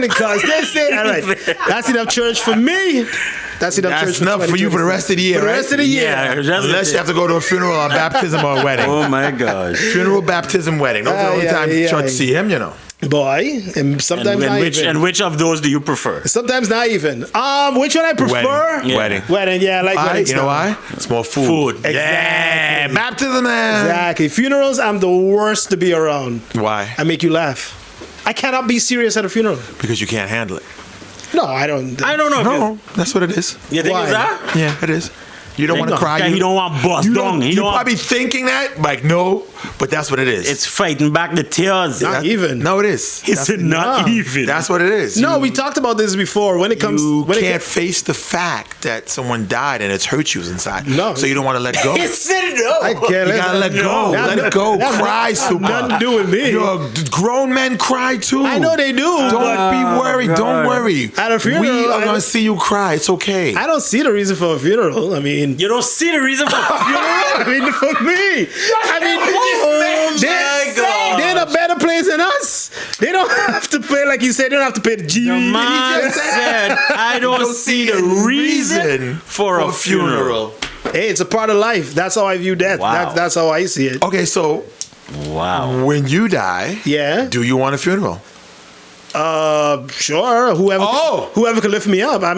because they say, all right, that's enough church for me. That's enough for you for the rest of the year, for the right? rest of the year. Yeah, Unless you have to go to a funeral or a baptism or a wedding. Oh my gosh. Funeral, baptism, wedding. Those are the only times church see him, you know. Boy, and sometimes not even. And which of those do you prefer? Sometimes not even. Which one I prefer? Wedding. Yeah, I like weddings. You know why? It's more food. Exactly. Yeah, baptism, man. Exactly. Funerals, I'm the worst to be around. Why? I make you laugh. I cannot be serious at a funeral. Because you can't handle it. No, I don't. I don't know. No, that's what it is. You think Why? it's that? Yeah, it is. You don't want to cry. He don't want bust down. You're probably thinking that, like, no, but that's what it is. It's fighting back the tears. Not even. No, it is. It's not even. That's what it is. No, we talked about this before. When it comes, you can't face the fact that someone died and it's hurt you inside. No, so you don't want to let go. He said no. I can't. You gotta let go. Let it go. Cry, super. Nothing to do with me. Grown men cry too. I know they do. Don't be worried. God. Don't worry. At a funeral, we are gonna see you cry. It's okay. I don't see the reason for a funeral. I mean, You don't see the reason for funeral? I mean, for me, they're in a better place than us. They don't have to pay, like you said, they don't have to pay the GV. The man said, I don't see the reason for a funeral. Hey, it's a part of life. That's how I view death. Wow. That's how I see it. Okay, so Wow. when you die, do you want a funeral? Sure. Whoever can lift me up. I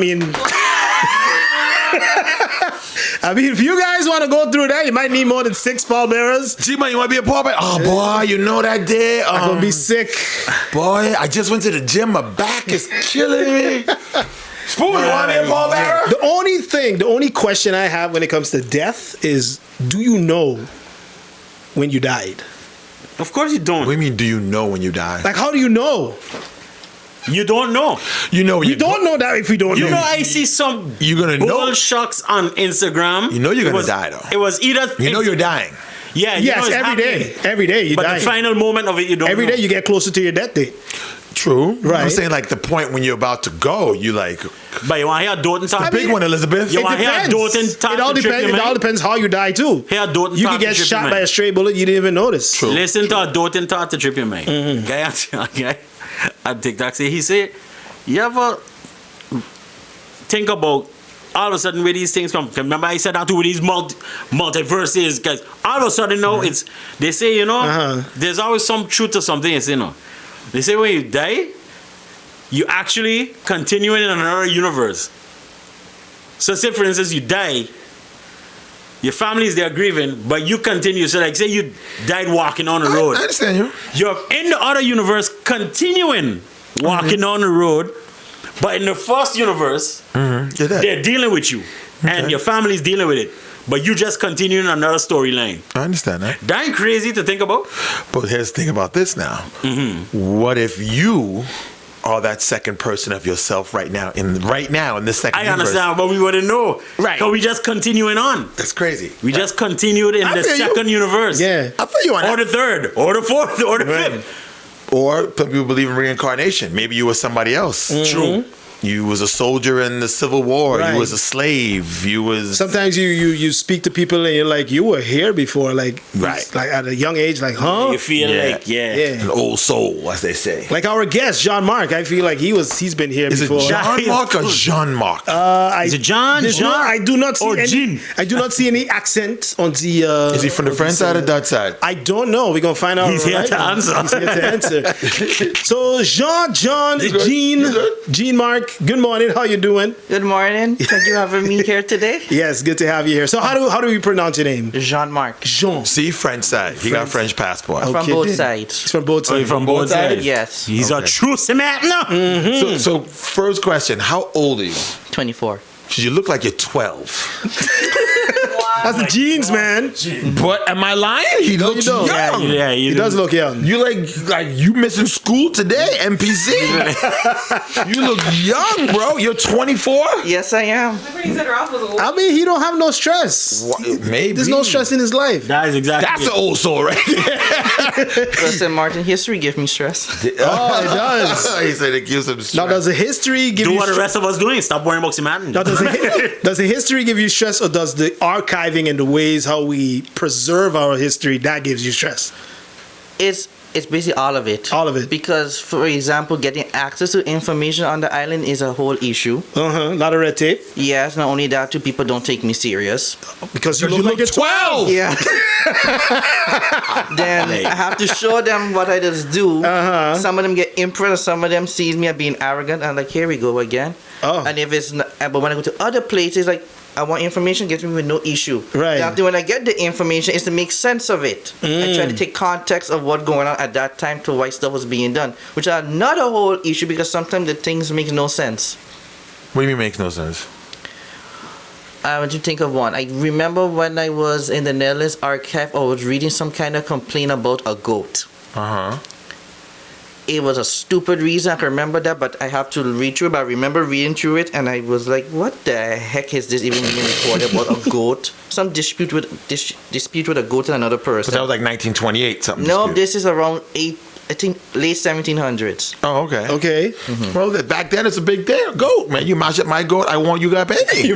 mean, if you guys want to go through that, you might need more than 6 pallbearers. G-Man, you want to be a pallbearer? Oh, boy, you know that day. I'm going to be sick. Boy, I just went to the gym. My back is killing me. Spoon, you want to be a pallbearer? The only question I have when it comes to death is, do you know when you died? Of course you don't. What do you mean, do you know when you die? Like, how do you know? You don't know. You know when You don't know that if you don't know. You know, I see some You're gonna know. shocks on Instagram. You know you're gonna die, though. It was either... You know you're dying. Yeah. You Yes, know it's every day. happening. Every day you But die. the final moment of it, you don't Every know. day you get closer to your death date. True. Right. I'm saying, like, the point when you're about to go, you like... But you want to hear a doting talk? Big one, Elizabeth. You want to hear a doting talk? It all depends how you die too. Hear a doting You talk can get to trip shot your by a mind. stray bullet you didn't even notice. True. Listen to a doting talk to trip your mind. Guy on TikTok say, he said, you ever think about all of a sudden where these things come? Remember I said that too with these multiverses, because all of a sudden now it's, they say, you know, there's always some truth to something, you know. They say when you die, you actually continue in another universe. So say for instance you die, your family is there grieving, but you continue. So like say you died walking on the road. I understand you. You're in the other universe continuing walking on the road, but in the first universe, You're dead. they're dealing with you and your family's dealing with it. But you just continuing another storyline. I understand that. That ain't crazy to think about. But here's the thing about this now. What if you are that second person of yourself right now in this second I universe? understand, but we wouldn't know. Right. So we just continuing on. That's crazy. We just continued in I the feel you. second universe. Yeah. I feel you on Or that. the third, or the fourth, or the fifth. Or some people believe in reincarnation. Maybe you were somebody else. True. You was a soldier in the Civil War. Right. You was a slave. You was... Sometimes you speak to people and you're like, you were here before, like at a young age, like, huh? You feel like, an old soul, as they say. Like our guest, Jean-Marc, I feel like he's been here Is before. it Jean-Marc or Jean-Marc? Is it John? I do not see or any. Jean? I do not see any accent on the. Is he from the French side or Dutch side? I don't know. We're gonna find out. He's here right to now. answer. He's here to answer. So Jean, You good? Jean-Marc. Good morning. How you doing? Good morning. Thank you for having me here today. Yes, good to have you here. So how do we pronounce your name? Jean-Marc. Jean. See, French side. He got French passport. From Okay, both then. sides. He's from both sides. From both sides? Yes. He's a true St.Maarten. So first question, how old are you? 24. You look like you're 12. That's the genes, man. But am I lying? He looks don't. young. He does look young. You like you missing school today, MPC? You look young, bro. You're 24? Yes, I am. I mean, he don't have no stress. Maybe. There's no stress in his life. That is exactly That's it. an old soul, right? St.Maarten history gives me stress. Oh, it does. He said it gives him stress. Now, does the history give Do you what the stress? rest of us doing. Stop worrying about St.Maarten. Now, does the history give you stress, or does the archiving and the ways how we preserve our history that gives you stress? It's It's basically all of it. All of it. Because, for example, getting access to information on the island is a whole issue. A lot of red tape. Yes, not only that, too, people don't take me serious. Because you look like 12. Yeah. Then I have to show them what I just do. Some of them get impressed. Some of them sees me as being arrogant. I'm like, here we go again. Oh. And if it's not, but when I go to other places, like, I want information, get me with no issue. Right. After when I get the information, is to make sense of it. I try to take context of what's going on at that time to why stuff was being done, which are not a whole issue because sometimes the things make no sense. What do you mean makes no sense? I want you to think of one. I remember when I was in the Netherlands archive, I was reading some kind of complaint about a goat. It was a stupid reason. I can remember that, but I have to read through it. But I remember reading through it, and I was like, what the heck is this even being recorded about a goat? Some dispute with a goat and another person. But that was like 1928 something. No, dispute. this is around late 1700s. Oh, okay. Okay. Well, back then it's a big deal. Goat, man. You mash up my goat, I want you got pay me.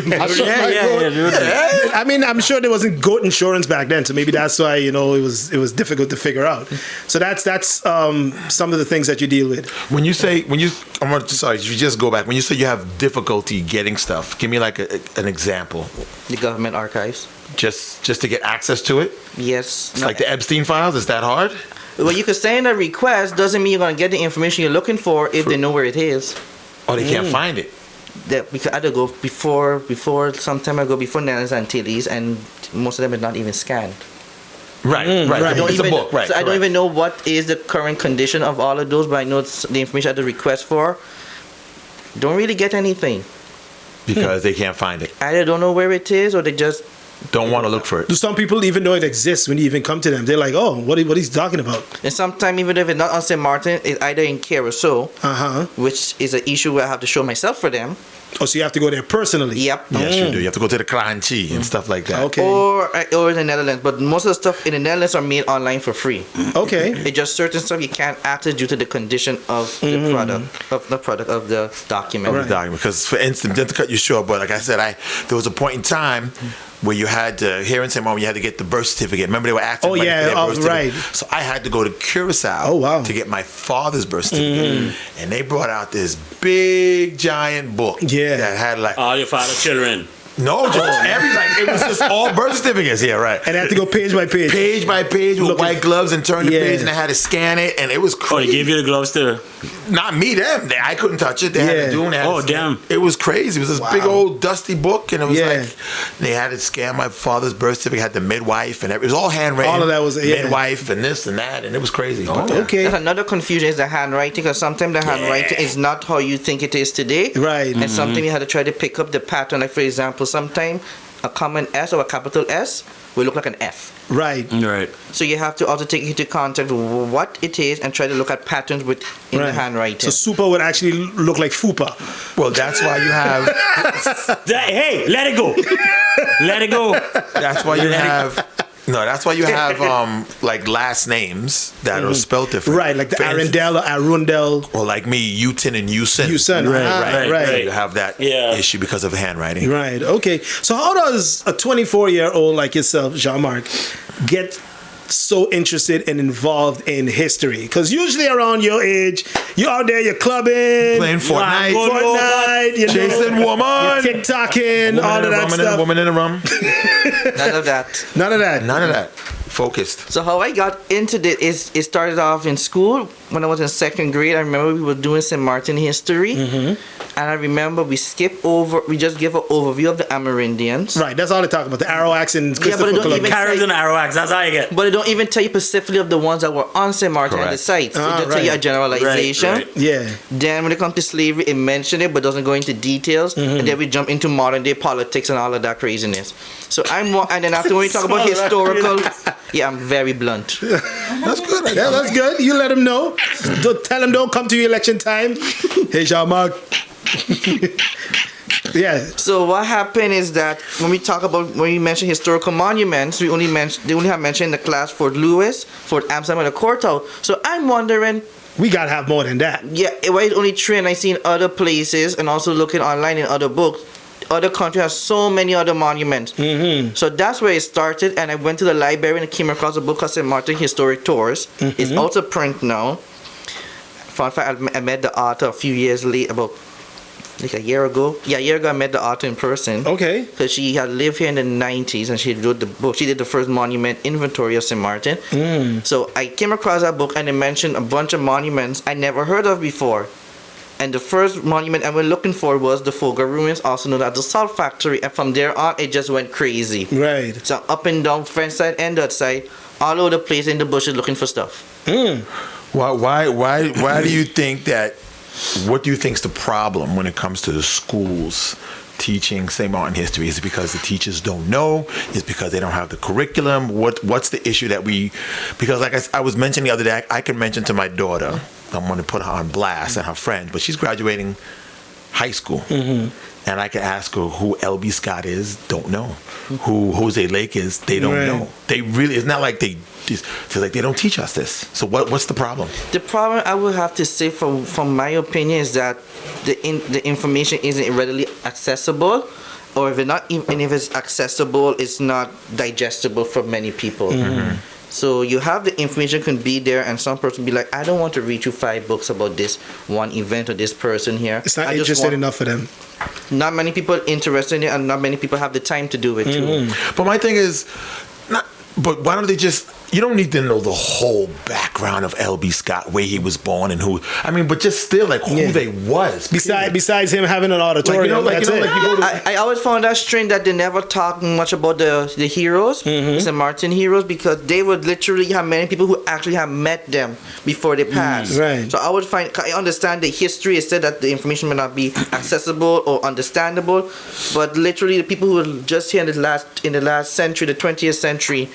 I mean, I'm sure there wasn't goat insurance back then, so maybe that's why it was difficult to figure out. So that's some of the things that you deal with. When you just go back. When you say you have difficulty getting stuff, give me like an example. The government archives. Just to get access to it. Yes. It's like the Epstein files. Is that hard? Well, you could send a request. Doesn't mean you're gonna get the information you're looking for if they know where it is. Or they can't find it. That we could either go before some time ago before Netherlands Antilles, and most of them are not even scanned. Right. It's a book. Right. So I don't even know what is the current condition of all of those, but I know the information I had to request for. Don't really get anything. Because they can't find it. Either don't know where it is, or they just Don't want to look for it. Do some people even know it exists when you even come to them? They're like, oh, what he's talking about? And sometimes even if it's not on St.Maarten, it's either in Carousel, which is an issue where I have to show myself for them. Oh, so you have to go there personally? Yep. Yes, you do. You have to go to the Kranchi and stuff like that. Okay. Or in the Netherlands. But most of the stuff in the Netherlands are made online for free. Okay. It's just certain stuff you can't access due to the condition of the product, of the document. Of the document. Because, for instance, just to cut you short, but like I said, there was a point in time where you had to, here in St.Maarten, you had to get the birth certificate. Remember they were asking for their birth certificate? Right. So I had to go to Curacao to get my father's birth certificate. And they brought out this big, giant book that had like... all your father's children. No, just everything. It was just all birth certificates. Yeah, right. And I had to go page by page. Page by page with white gloves and turn the page, and I had to scan it, and it was crazy. Oh, they gave you the gloves too? Not me, them. I couldn't touch it. They had to do it. Oh, damn. It was crazy. It was this big old dusty book, and it was like they had to scan my father's birth certificate. Had the midwife, and it was all handwritten. All of that was midwife and this and that, and it was crazy. Okay. That's another confusion is the handwriting, because sometimes the handwriting is not how you think it is today. Right. And sometimes you had to try to pick up the pattern. Like, for example, sometimes a common S or a capital S will look like an F. Right. Right. So you have to also take into context what it is and try to look at patterns in the handwriting. So super would actually look like fupa. Well, that's why you have... Hey, let it go. Let it go. That's why you have... No, that's why you have like last names that are spelled different. Right, like the Arundel or Arundel. Or like me, Utin and Usin. Usin, right. You have that issue because of handwriting. Right, okay. So how does a 24-year-old like yourself, Jean-Marc, get so interested and involved in history? Because usually around your age, you're out there, you're clubbing, playing Fortnite, chasing woman, TikToking, all of that stuff. Woman in the rum. None of that. None of that. None of that. Focused. So how I got into this is it started off in school when I was in second grade. I remember we were doing St.Maarten history, and I remember we just give an overview of the Amerindians. Right, that's all they talk about, the Arawaks and Christopher Columbus. Caribs and Arawaks, that's all you get. But they don't even tell you specifically of the ones that were on St.Maarten and the sites. They just tell you a generalization. Right. Yeah. Then when it comes to slavery, it mentioned it but doesn't go into details. And then we jump into modern day politics and all of that craziness. So and then after when we talk about historical, I'm very blunt. That's good. Yeah, that's good. You let them know. Don't tell them don't come to your election time. Hey, Jean-Marc. Yeah. So what happened is that when we mention historical monuments, they only have mentioned in the class Fort Lewis, Fort Amsterdam, and the courthouse. So I'm wondering, we gotta have more than that. Yeah, why it's only 3 and I see in other places and also looking online in other books. other countries have so many other monuments. So that's where it started, and I went to the library and I came across a book called St.Maarten Historic Tours. It's also print now. Fun fact, I met the author a few years late, about like a year ago. Yeah, a year ago I met the author in person. Okay. Because she had lived here in the 90s and she wrote the book. She did the first monument inventory of St.Maarten. So I came across that book and it mentioned a bunch of monuments I never heard of before. And the first monument I went looking for was the Foga ruins, also known as the salt factory. And from there on, it just went crazy. Right. So up and down, French side and that side, all over the place in the bushes looking for stuff. Why do you think that? What do you think is the problem when it comes to the schools teaching St.Maarten history? Is it because the teachers don't know? Is it because they don't have the curriculum? What's the issue that we? Because like I was mentioning the other day, I can mention to my daughter, I'm going to put her on blast and her friend, but she's graduating high school. And I can ask her who L.B. Scott is, don't know. Who Jose Lake is, they don't know. They really, it's not like they just feel like they don't teach us this. So what's the problem? The problem I would have to say from my opinion is that the information isn't readily accessible, or if it's accessible, it's not digestible for many people. So you have the information can be there, and some person be like, I don't want to read you 5 books about this one event or this person here. It's not interesting enough for them. Not many people are interested in it, and not many people have the time to do it too. But my thing is, but why don't they just? You don't need to know the whole background of L.B. Scott, where he was born and who. I mean, but just still like who they was. Besides him having an auditorium, that's it. I always found that strange that they never talk much about the heroes, St.Maarten heroes, because they would literally have many people who actually have met them before they passed. Right. So I understand the history is said that the information may not be accessible or understandable, but literally the people who were just here in the last century, the 20th century,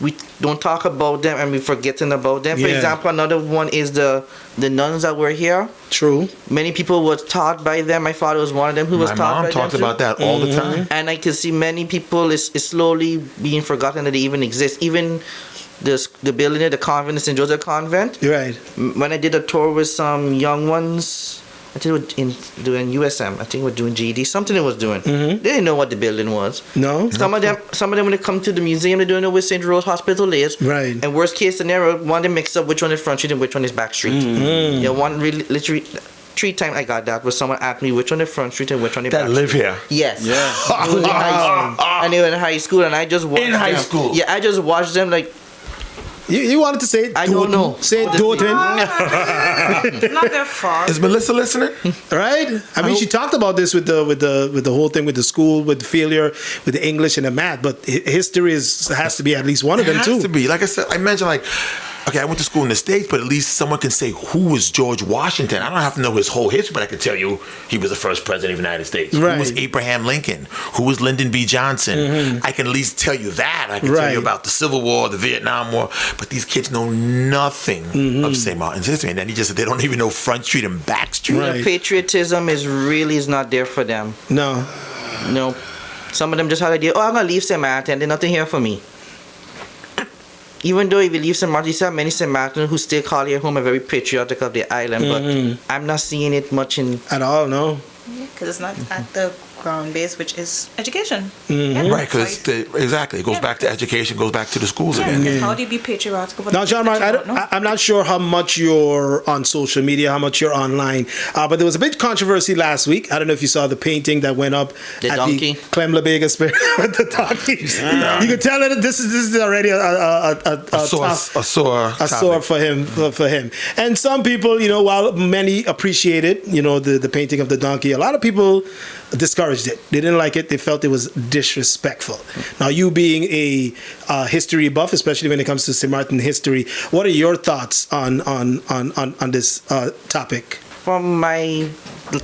we don't talk about them and we're forgetting about them. For example, another one is the nuns that were here. True. Many people were taught by them. My father was one of them who was taught by them. My mom talks about that all the time. And I can see many people is slowly being forgotten that they even exist. Even the building at the convent, the St. Joseph Convent. Right. When I did a tour with some young ones, I think they were doing USM. I think they were doing GED. Something they was doing. They didn't know what the building was. No. Some of them when they come to the museum, they don't know where St. Rose Hospital is. Right. And worst case scenario, one they mix up which one is Front Street and which one is Back Street. Yeah, one really literally 3 times I got that, where someone asked me which one is Front Street and which one is Back Street. That live here. Yes. Yeah. And they were in high school, and I just watched them. In high school. Yeah, I just watched them like. You wanted to say it? I don't know. Say it, Dorton. It's not their fault. Is Melissa listening? Right? I mean, she talked about this with the whole thing with the school, with the failure, with the English and the math. But history has to be at least one of them too. It has to be. Like I said, I mentioned like. Okay, I went to school in the States, but at least someone can say who was George Washington. I don't have to know his whole history, but I can tell you he was the first president of the United States. Right. Who was Abraham Lincoln? Who was Lyndon B. Johnson? I can at least tell you that. I can tell you about the Civil War, the Vietnam War, but these kids know nothing of St. Martin's history. And then they don't even know Front Street and Back Street. Right. Patriotism is not there for them. No. Some of them just had the idea, I'm going to leave St.Maarten, there's nothing here for me. Even though if you leave St. Maarten, you still have many St. Maarten who still call here home, are very patriotic of their island, but I'm not seeing it much at all, no. Because it's not at the ground base, which is education. Right, because exactly, it goes back to education, goes back to the schools again. Because how do you be patriotic about now, Jean-Marc, I'm not sure how much you're on social media, how much you're online, but there was a big controversy last week. I don't know if you saw the painting that went up the at donkey. the Clem LeBega Spirit with the donkey. You can tell that this is already a sore for him. And some people, while many appreciated, the painting of the donkey, a lot of people discouraged it. They didn't like it. They felt it was disrespectful. Now, you being a history buff, especially when it comes to St.Maarten history, what are your thoughts on this topic? From my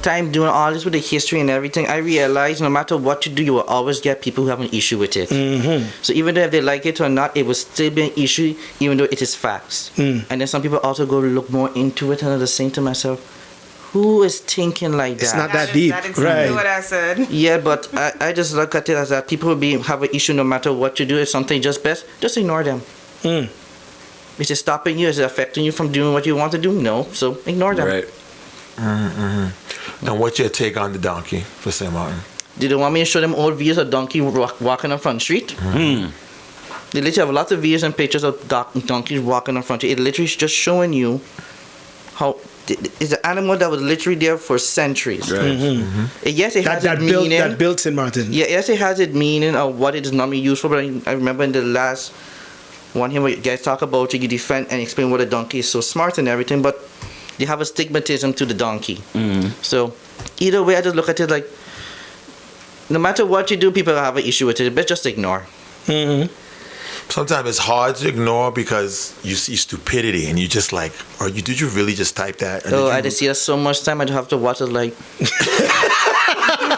time doing all this with the history and everything, I realized no matter what you do, you will always get people who have an issue with it. So even though if they like it or not, it will still be an issue, even though it is facts. And then some people also go look more into it, and I'm just saying to myself, who is thinking like that? It's not that deep. That's exactly what I said. Yeah, but I just look at it as that people will have an issue no matter what you do. If something just best, just ignore them. Is it stopping you? Is it affecting you from doing what you want to do? No. So ignore them. Right. And what's your take on the donkey for St. Maarten? Did they want me to show them old videos of donkey walking on Front Street? They literally have lots of videos and pictures of donkeys walking on Front Street. It literally is just showing you how it's an animal that was literally there for centuries. Right. Yes, it has its meaning. That built St.Maarten. Yeah, yes, it has its meaning of what it is normally used for. But I remember in the last one here where you guys talk about it, you defend and explain what a donkey is so smart and everything, but they have a stigmatism to the donkey. So either way, I just look at it like, no matter what you do, people have an issue with it. But just ignore. Sometimes it's hard to ignore because you see stupidity and you just like, did you really just type that? And I just see that so much time. I have to watch it like.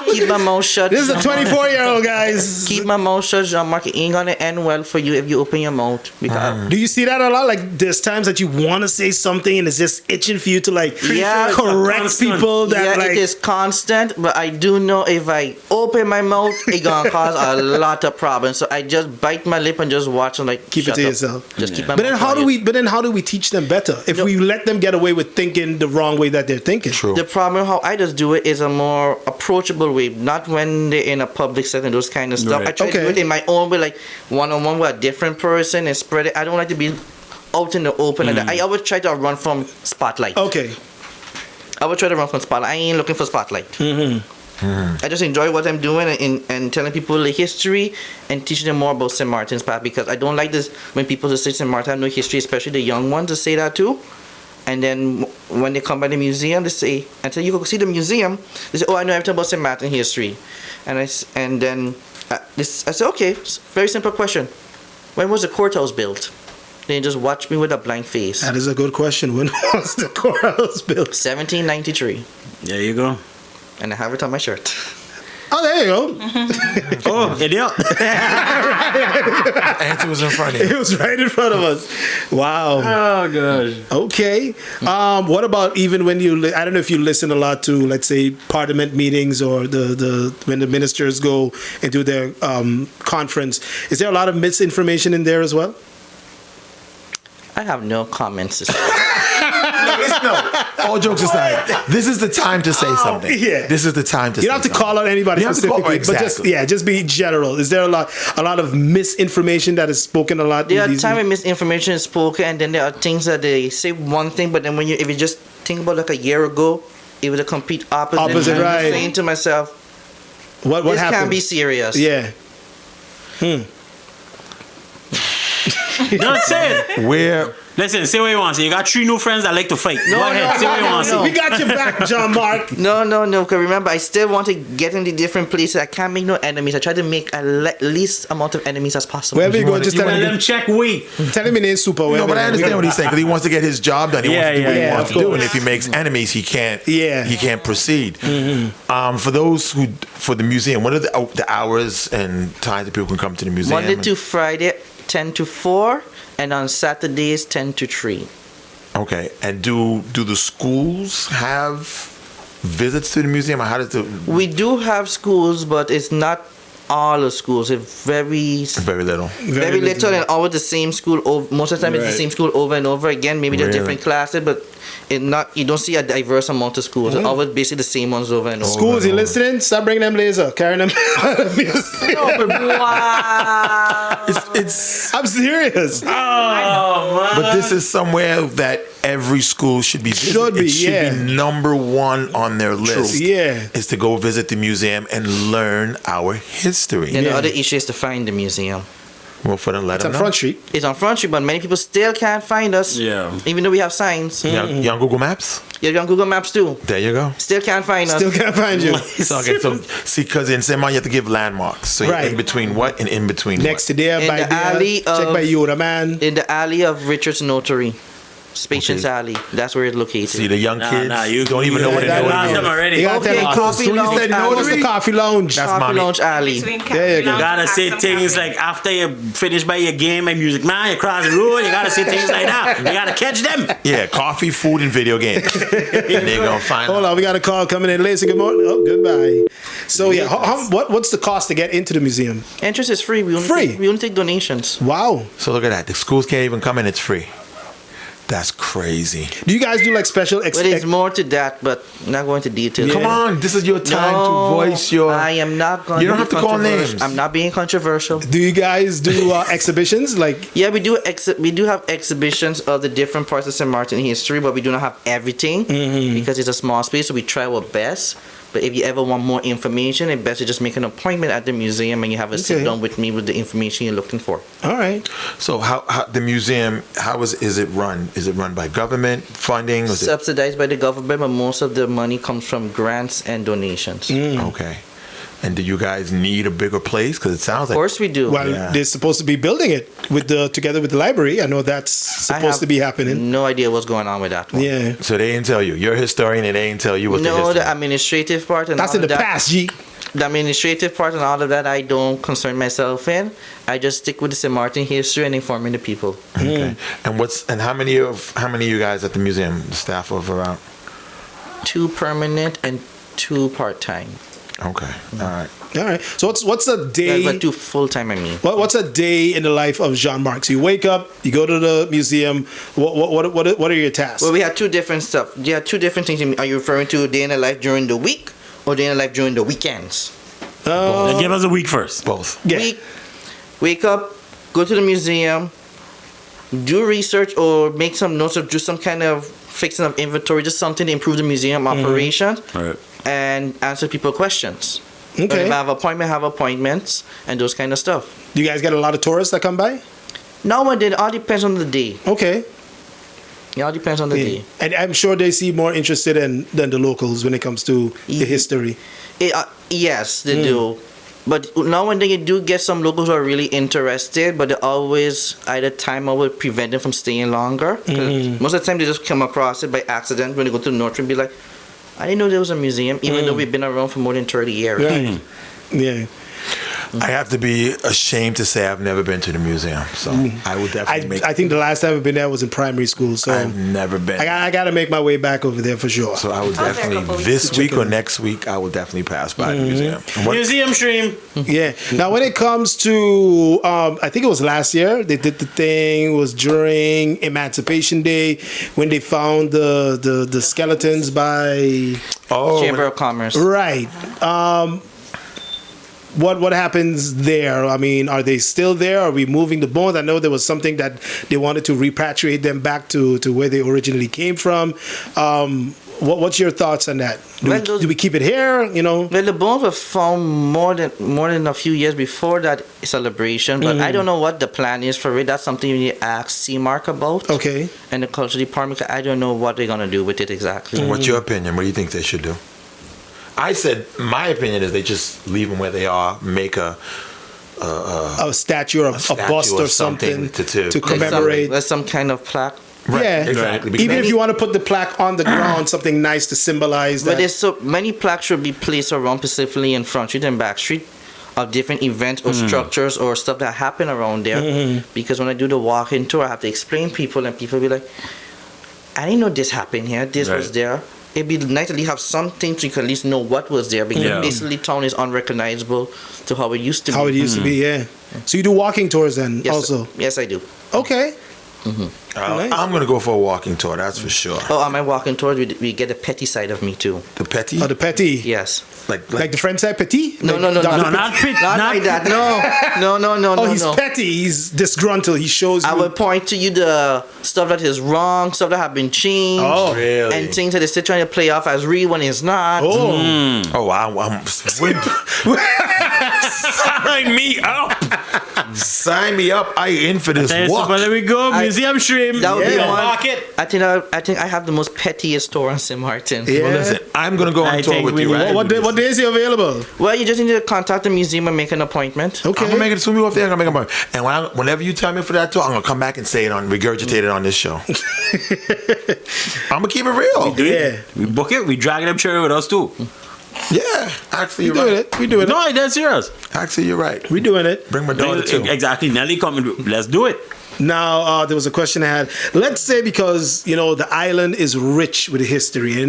Keep my mouth shut. This is a 24-year-old, guys. Keep my mouth shut, Jean-Marc. It ain't gonna end well for you if you open your mouth. Because Do you see that a lot? Like, there's times that you want to say something and it's just itching for you to like correct people. That like it is constant. But I do know if I open my mouth, it gonna cause a lot of problems. So I just bite my lip and just watch and like keep it to up. yourself. Just keep my But mouth then how quiet. do we teach them better if we let them get away with thinking the wrong way that they're thinking? True. The problem how I just do it is a more approachable way, not when they're in a public setting, those kind of stuff. Right. I try to do it in my own way, like one-on-one with a different person and spread it. I don't like to be out in the open. And I always try to run from spotlight. Okay. I would try to run from spotlight. I ain't looking for spotlight. I just enjoy what I'm doing and telling people the history and teaching them more about St. Martin's path, because I don't like this when people just say St. Martin have no history, especially the young ones to say that too. And then when they come by the museum, they say, until you go see the museum, they say, oh, I know everything about St. Maarten history. And then I say, okay, very simple question. When was the courthouse built? They just watch me with a blank face. That is a good question. When was the courthouse built? 1793. There you go. And I have it on my shirt. Oh, there you go. Oh, idiot. Answer was in front of you. It was right in front of us. Wow. Oh, gosh. Okay. What about even when I don't know if you listen a lot to, let's say, parliament meetings or when the ministers go and do their conference. Is there a lot of misinformation in there as well? I have no comments to say. All jokes aside, this is the time to say something. Yeah. This is the time to say You don't have to something. call out anybody You don't have to call- specifically, but just be general. Is there a lot of misinformation that is spoken a lot? There in are these times when misinformation is spoken, and then there are things that they say one thing, but then if you just think about like a year ago, it was a complete opposite. Opposite, And I'm right. saying to myself, What this happened? can be serious. Yeah. Don't say it. Where Listen, say what you want to say. You got 3 new friends that like to fight. Go ahead. Say what you want to say. We got your back, Jean-Marc. No. Because remember, I still want to get into different places. I can't make no enemies. I try to make least amount of enemies as possible. Wherever you go, just tell Tell him. them check we. Tell him in his super. no, but I understand what he's saying because he wants to get his job done. He wants to do what he wants of to do, course. and if he makes enemies, he can't. Yeah. he can't proceed. For those for the museum, what are the hours and times that people can come to the museum? Monday to Friday, 10 to 4, and on Saturdays, 10 to 3. Okay, and do the schools have visits to the museum, or how does it? We do have schools, but it's not all the schools. It's very Very little, and always the same school. Most of the time, it's the Right. same school over and over again. Maybe there's Really? different classes, but you don't see a diverse amount of schools. It's always basically the same ones over and over. Schools, you listening? Stop bringing them laser. Carrying them. Wow. It's I'm serious. but this is somewhere that every school should be visited. Should be, it should yeah. be number one on their list. Yeah. Is to go visit the museum and learn our history. Then the Yeah. other issue is to find the museum. Well, for them, let It's them on know. Front Street. It's on Front Street, but many people still can't find us. Yeah. Even though we have signs. You on Google Maps? You're on Google Maps too. There you go. Still can't find us. Still can't find you. So see, because in St. Maarten you have to give landmarks. So you're Right. in between what and in between Next to what? there, In by the there. alley Check of- by Yoda, man. In the alley of Richard's Notary. Patience Okay. Alley. That's where it's located. See, the young kids you don't even know what that- it lost is. them already. You gotta Okay, tell them Coffee so you Lounge said Alley. what's the coffee lounge? That's Coffee mommy. Lounge Alley. There you go. You gotta say things like after you finish by your game and music man, you cross the road, you gotta say things like that. You gotta catch them. Yeah, coffee, food, and video games. And they're gonna find Hold out. on, we got a call coming in. Lacey, good morning. Oh, goodbye. So yeah, what's the cost to get into the museum? Entrance is free. We only Free? Take, we only take donations. Wow. So look at that. The schools can't even come in. It's free. That's crazy. Do you guys do like special? But it's more to that, but not going to detail. Come on, this is your time to voice your. I am not going. You don't have to call names. I'm not being controversial. Do you guys do exhibitions like? Yeah, we do. We do have exhibitions of the different parts of St. Maarten history, but we do not have everything because it's a small space. So we try our best. But if you ever want more information, it's best to just make an appointment at the museum and you have a sit down with me with the information you're looking for. All right. So how the museum, how is it run? Is it run by government funding? Subsidized by the government, but most of the money comes from grants and donations. Okay. And do you guys need a bigger place? Because it sounds like. Of course we do. Well, they're supposed to be building it together with the library. I know that's supposed to be happening. No idea what's going on with that one. Yeah. So they didn't tell you. You're a historian and they didn't tell you what the history. No, the administrative part and That's all in the of that. past, G. The administrative part and all of that I don't concern myself in. I just stick with the St. Maarten history and informing the people. Okay. And how many of you guys at the museum? The staff of around. 2 permanent and 2 part-time. Okay. All right. All right. So what's a day? But 2 full-time, I mean. What's a day in the life of Jean-Marc? So you wake up, you go to the museum. What are your tasks? Well, we have 2 different stuff. Yeah, 2 different things. Are you referring to a day in the life during the week or day in the life during the weekends? Then give us a week first. Both. Yeah. Wake up, go to the museum, do research or make some notes or do some kind of fixing of inventory, just something to improve the museum operation, Right. and answer people questions. Okay. If I have appointments and those kind of stuff. Do you guys get a lot of tourists that come by? No, it all depends on the day. Okay. It all depends on the day. And I'm sure they seem more interested than the locals when it comes to the history. Yes, they do. But now and then you do get some locals who are really interested, but they always either time or will prevent them from staying longer. Most of the time they just come across it by accident when they go to the North and be like, I didn't know there was a museum, even though we've been around for more than 30 years. Right. Yeah. I have to be ashamed to say I've never been to the museum, so I will definitely I think the last time I've been there was in primary school, so I've never been. I got to make my way back over there for sure. So I will there a definitely couple weeks this ago. week or next week I will definitely pass by the museum. What- Museum stream. Yeah. Now, when it comes to, I think it was last year, they did the thing, it was during Emancipation Day when they found the skeletons by. oh, Chamber of Commerce. Right. What happens there? I mean, are they still there? Are we moving the bones? I know there was something that they wanted to repatriate them back to where they originally came from. What's your thoughts on that? Do we keep it here? You know? Well, the bones were found more than a few years before that celebration, but I don't know what the plan is for it. That's something you need to ask St.Maarten about. Okay. And the culture department, I don't know what they're gonna do with it exactly. What's your opinion? What do you think they should do? I said my opinion is they just leave them where they are, make a statue or a bust or something to commemorate. There's some kind of plaque. Right, Yeah, exactly. Even Because- if you want to put the plaque on the ground, something nice to symbolize But that. there's so many plaques should be placed around, specifically in Front Street and Back Street, of different events or structures or stuff that happen around there. Because when I do the walk-in tour, I have to explain people, and people be like, I didn't know this happened here. This was Right. there. It'd be nice to have something so you can at least know what was there, because Yeah. basically town is unrecognizable to how it used to be. How it used to be, yeah. So you do walking tours then Yes, also? yes, I do. Okay. Nice. I'm gonna go for a walking tour. That's for sure. Oh, on my walking tours, we get the petty side of me too. The petty, Oh, the petit. Yes. like Like the French side petit? No, Like no, no, Dr. no, No, not fit. Not Not like that. No, no, Oh, he's no. petty. He's disgruntled. He shows you. I will point to you the stuff that is wrong, stuff that have been changed, Oh. really. and things that they're still trying to play off as real when it's not. Oh. Oh, I'm sign me up. Sign me up. I in for this So walk. there we go. Museum stream. That would be Yeah. one. Market. I think I have the most pettiest tour on St. Maarten. Yeah. Well, listen, I'm gonna go on I tour think with we you. need- Right? What day is he available? Well, you just need to contact the museum and make an appointment. Okay. I'm gonna make it as soon as we go up there. I'm gonna make a point. And whenever you tell me for that tour, I'm gonna come back and say it regurgitate it on this show. I'm gonna keep it real. Yeah. We book it. We drag them cherry with us too. Yeah, actually, We you're doing right. it. We doing it. No, that's serious. Actually, you're right. We doing it. Bring my daughter too. Exactly. Nelly coming. Let's do it. Now, there was a question I had. Let's say because, the island is rich with history.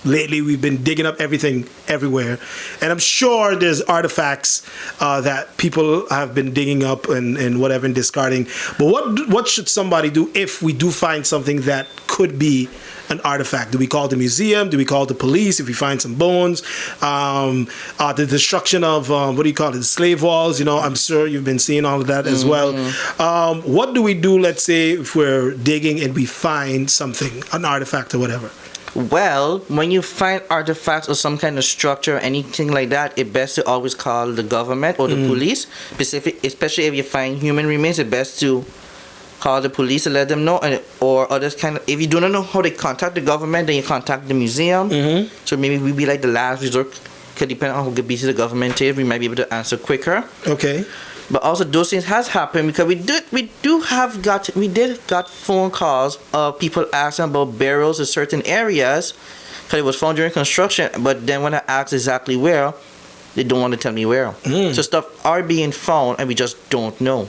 lately we've been digging up everything everywhere, and I'm sure there's artifacts that people have been digging up and whatever and discarding. But what should somebody do if we do find something that could be an artifact? Do we call the museum? Do we call the police if we find some bones? The destruction of what do you call it? The slave walls. You know, I'm sure you've been seeing all of that as well. What do we do? Let's say if we're digging and we find something, an artifact or whatever. Well, when you find artifacts or some kind of structure or anything like that, it's best to always call the government or the police. Especially if you find human remains, it's best to call the police to let them know, or others kind of. If you do not know how to contact the government, then you contact the museum. So maybe we be like the last resort. Could depend on how busy the government is. We might be able to answer quicker. Okay. But also those things has happened because we did got phone calls of people asking about burials in certain areas because it was found during construction. But then when I asked exactly where, they don't want to tell me where. So stuff are being found and we just don't know.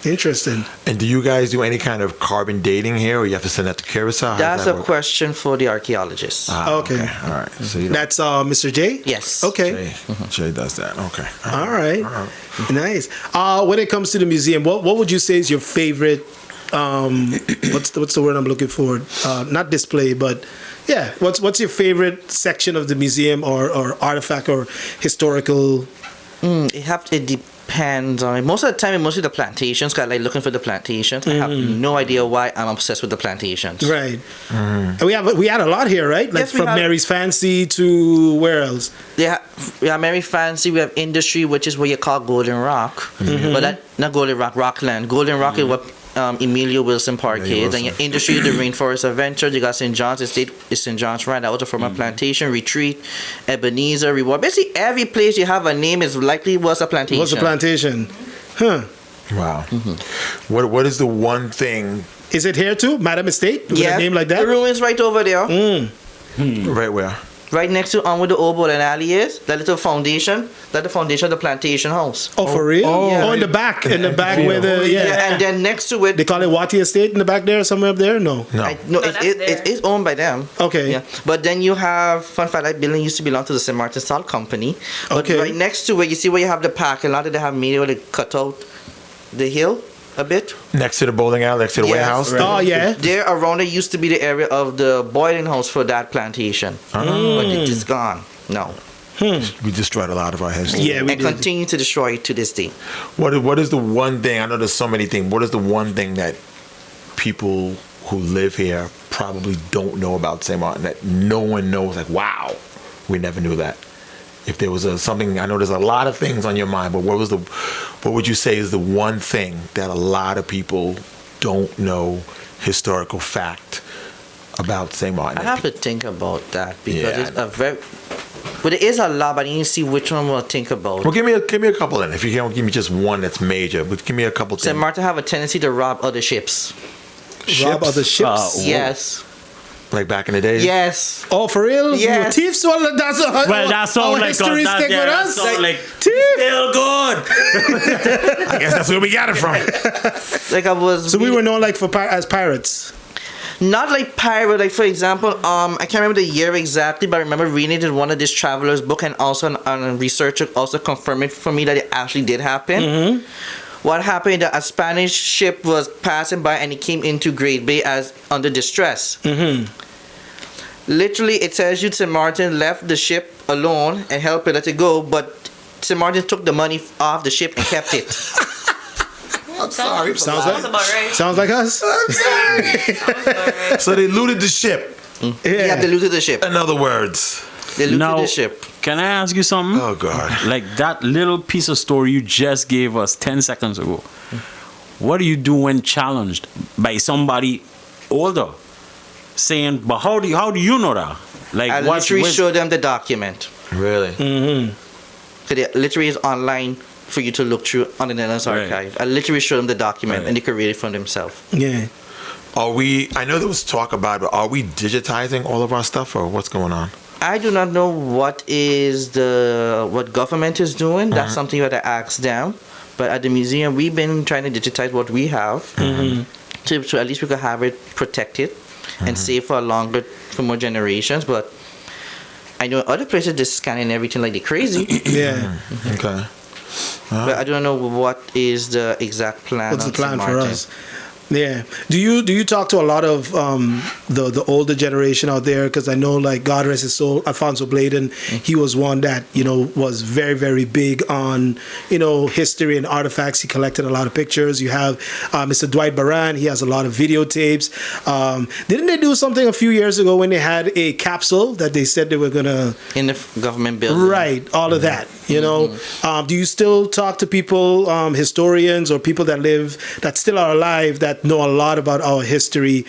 Interesting. And do you guys do any kind of carbon dating here, or you have to send that to Curacao? That's a question for the archaeologists. Okay. All right. So That's Mr. J? Yes. Okay. Jay does that. Okay. All right. Nice. When it comes to the museum, what would you say is your favorite? What's the word I'm looking for? Not display, but yeah. What's your favorite section of the museum or artifact or historical? It depends on it. Most of the time, it's mostly the plantations. Cause I like looking for the plantations. I have no idea why I'm obsessed with the plantations. Right. And we had a lot here, right? Like Yes, we from have. Mary's Fancy to where else? We have Mary Fancy. We have Industry, which is what you call Golden Rock. But that not Golden Rock, Rockland. Golden Rock is what Emilio Wilson Park is. Then your Industry, the Rainforest Adventure. You got St. John's Estate, is St. John's right out from a plantation. Retreat, Ebenezer, Reward. Basically, every place you have a name is likely was a plantation. What's a plantation? Huh. Wow. What is the one thing? Is it here too? Madam Estate? With Yeah, a name like that? the ruins right over there. Right where? Right next to where the old bowling alley is, that little foundation, that's the foundation of the plantation house. Oh, for real? yeah. Oh, in the back where the And then next to it, They call it Wati Estate in the back there, somewhere up there? No. No. it is owned by them. Okay. Yeah. But then you have, fun fact, that building used to belong to the St.Maarten Salt Company. But Okay. right next to it, you see where you have the parking lot that they have made where they cut out the hill a bit. Next to the bowling alley, next to the Yes. warehouse. Oh, yeah. There around it used to be the area of the boiling house for that plantation. But it is gone. No. We destroyed a lot of our history. Yeah, we And did. continue to destroy it to this day. What is the one thing? I know there's so many things. What is the one thing that people who live here probably don't know about St.Maarten that no one knows? Like, wow, we never knew that. If there was something, I know there's a lot of things on your mind, but what would you say is the one thing that a lot of people don't know, historical fact about St.Maarten? I have to think about that because Yeah. it's a very. But it is a lot, but I need to see which one we'll think about. Well, give me a couple then. If you can't give me just one that's major, but give me a couple St. things. Maarten have a tendency to rob other ships. Rob other ships. Yes. Like back in the day? Yes. Oh, for real? Yes. You were thieves? Well, that's That sounds our like history us. stick with That us. sound like Thief. still good. I guess that's where we got it from. Like I was. So we were known like as pirates. Not like pirate, like for example, I can't remember the year exactly, but I remember reading it in one of this traveler's book, and also a researcher also confirmed it for me that it actually did happen. What happened? That a Spanish ship was passing by and it came into Great Bay as under distress. Literally, it tells you St. Maarten left the ship alone and helped it let it go, but St. Maarten took the money off the ship and kept it. I'm sorry. Sounds about right. Sounds like us. So they looted the ship. Yeah, they looted the ship. In other words. They looted Now, the ship. can I ask you something? Oh, God. Like that little piece of story you just gave us 10 seconds ago. What do you do when challenged by somebody older? Saying, but how do you know that? Like, I literally showed them the document. Really? Because it literally is online for you to look through on the Netherlands Right. archive. I literally showed them the document Right. and they could read it for themselves. Yeah. I know there was talk about it, but are we digitizing all of our stuff or what's going on? I do not know what government is doing. That's something you have to ask them. But at the museum, we've been trying to digitize what we have. So at least we could have it protected. and save for more generations. But I know other places just scanning everything like they're crazy. Yeah. Okay. But I don't know what is the exact plan. What's the on plan St. for Maarten. us? Yeah. Do you talk to a lot of the older generation out there? Because I know, like, God rest his soul, Alfonso Bladen, he was one that, was very, very big on, history and artifacts. He collected a lot of pictures. You have Mr. Dwight Baran. He has a lot of videotapes. Didn't they do something a few years ago when they had a capsule that they said they were going to... In the government building. Right. All of that, Do you still talk to people, historians or people that still are alive that know a lot about our history?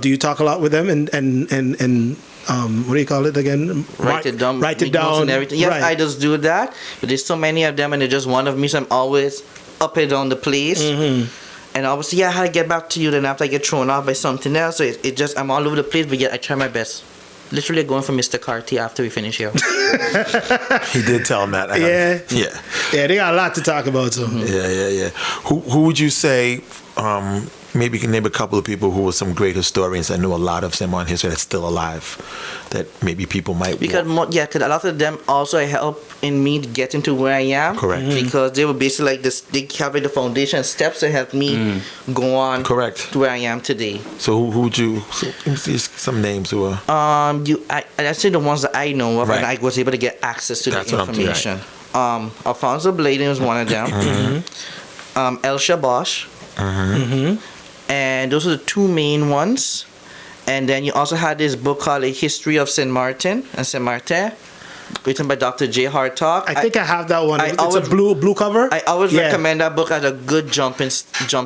Do you talk a lot with them and what do you call it again? Write it down. Write it make notes down. And everything. Yes, Right. I just do that. But there's so many of them, and they're just one of me. So I'm always up and down the place. And obviously, I had to get back to you. Then after I get thrown off by something else, so it just I'm all over the place. But yet I try my best. Literally going for Mr. Carty after we finish here. He did tell him that. Yeah, they got a lot to talk about. So Yeah. Who would you say? Maybe you can name a couple of people who were some great historians that knew a lot of St. Maarten history that's still alive, that maybe people might. Because a lot of them also help in me getting to where I am. Correct. Because they were basically like this. They carried the foundation steps to help me go on. Correct. To where I am today. So who would you? Some names who are. I say the ones that I know of, Right. and I was able to get access to That's the what I'm doing. information. Alfonso Bladen was one of them. El Shabash. And those are the two main ones. And then you also had this book called A History of St.Maarten and St.Maarten, written by Dr. J. Hartog. I think I have that one. It's always- a blue cover. I always recommend that book as a good jump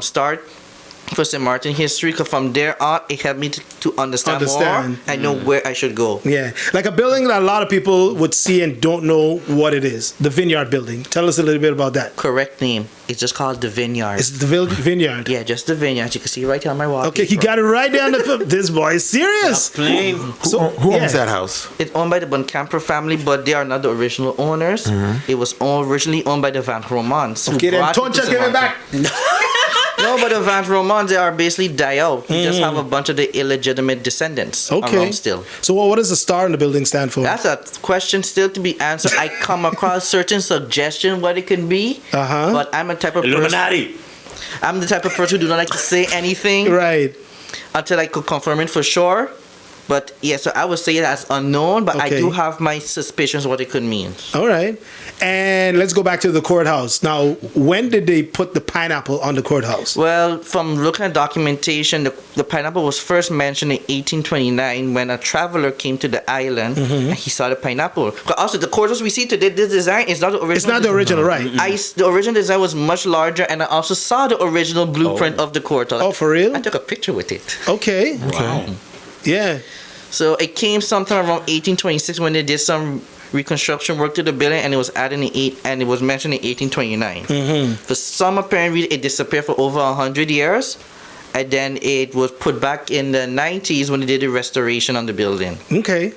start for St. Maarten history, because from there on it helped me to understand more and know where I should go. Yeah, like a building that a lot of people would see and don't know what it is. The Vineyard Building. Tell us a little bit about that. Correct name. It's just called the Vineyard. It's the Vineyard. Yeah, just the Vineyard. You can see right here on my wall. Okay, he got it right down the. This boy is serious. Plain. Who owns that house? It's owned by the Boncamper family, but they are not the original owners. It was originally owned by the Van Romans. Okay, then Toncha, give it back. No, but the Van Romans, they are basically die out. You just have a bunch of the illegitimate descendants around still. So what does the star in the building stand for? That's a question still to be answered. I come across certain suggestions what it can be, but I'm a type of Illuminati. I'm the type of person who do not like to say anything Right. until I could confirm it for sure. But yeah, so I would say it as unknown, but I Okay. do have my suspicions what it could mean. All right. And let's go back to the courthouse. Now, when did they put the pineapple on the courthouse? Well, from looking at documentation, the pineapple was first mentioned in 1829 when a traveler came to the island and he saw the pineapple. But also, the courthouse we see today, this design is not the original. It's not the original, right? The original design was much larger, and I also saw the original blueprint of the courthouse. Oh, for real? I took a picture with it. Okay. Okay. Yeah. So it came sometime around 1826 when they did some reconstruction work to the building, and it was added and it was mentioned in 1829. For some apparent reason, it disappeared for over 100 years, and then it was put back in the 90s when they did the restoration on the building. Okay.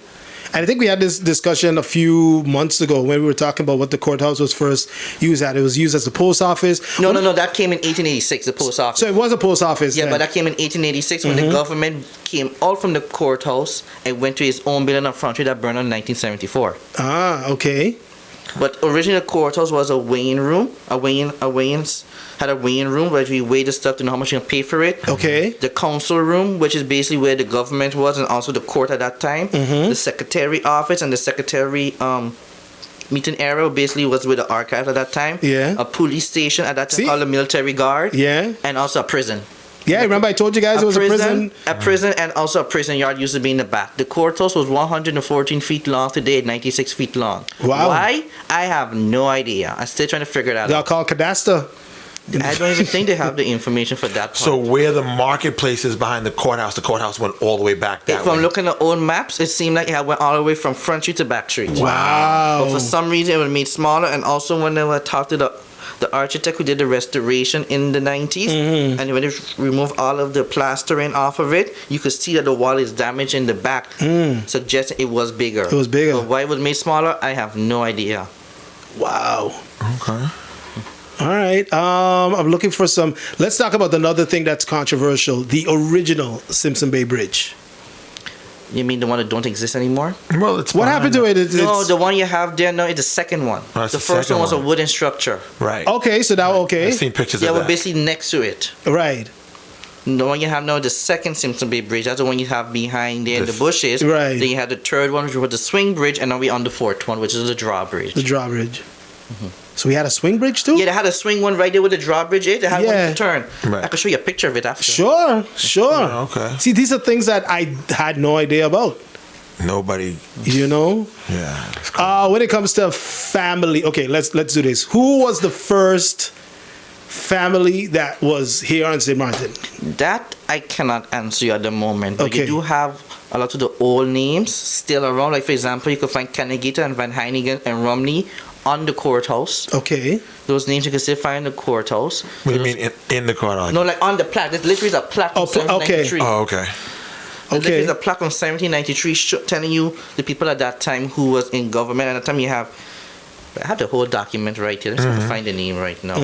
And I think we had this discussion a few months ago when we were talking about what the courthouse was first used at. It was used as the post office. No, that came in 1886, the post office. So it was a post office. Yeah, then. but that came in 1886 when the government came out from the courthouse and went to its own building on Front Street that burned in 1974. Ah, okay. But originally the courthouse was a weighing room. Had a weighing room where you weigh the stuff to know how much you can pay for it. Okay. The council room, which is basically where the government was and also the court at that time. The secretary office and the secretary meeting area basically was with the archives at that time. Yeah. A police station at that time called the military guard. Yeah. And also a prison. Yeah, remember I told you guys it was a prison? A prison and also a prison yard used to be in the back. The courthouse was 114 feet long. Today, 96 feet long. Wow. Why? I have no idea. I'm still trying to figure that They'll out. call cadastre. I don't even think they have the information for that part. So where the marketplace is behind the courthouse went all the way back that From way. looking at old maps, it seemed like it went all the way from Front Street to Back Street. Wow. But for some reason, it was made smaller. And also when they were talked to the architect who did the restoration in the 90s, and when they removed all of the plastering off of it, you could see that the wall is damaged in the back, suggesting it was bigger. It was bigger. But why it was made smaller, I have no idea. Wow. Okay. All right. I'm looking for some. Let's talk about another thing that's controversial: the original Simpson Bay Bridge. You mean the one that don't exist anymore? Well, it's What happened to it? No, the one you have there now is the second one. Oh, that's the the first second one was a one. wooden structure. Right. Okay, so now okay, I've seen pictures Yeah, of we're that. basically next to it. right, The one you have now, the second seems to be bridge. That's the one you have behind there in the This- bushes. Right. Then you have the third one, which was the swing bridge, and now we're on the fourth one, which is the drawbridge. the drawbridge. So we had a swing bridge too. Yeah, they had a swing one right there with the drawbridge. They had Yeah. one to turn. Right. I could show you a picture of it after. Sure. Oh, okay. See, these are things that I had no idea about. Nobody. You know, Yeah. It's cool. when it comes to family, okay, let's do this. Who was the first family that was here on St.Maarten? That I cannot answer you at the moment. But Okay. you do have a lot of the old names still around. Like, for example, you could find Kennegita and Van Heinigen and Romney on the courthouse. Okay. Those names you can still find in the courthouse. What do you mean in the car? No, like on the plaque. There's literally a plaque from Oh, okay. 1793. Oh, okay. There's Okay. literally a plaque from 1793 telling you the people at that time who was in government. And at the time you have, I have the whole document right here. Let's have to find the name right now.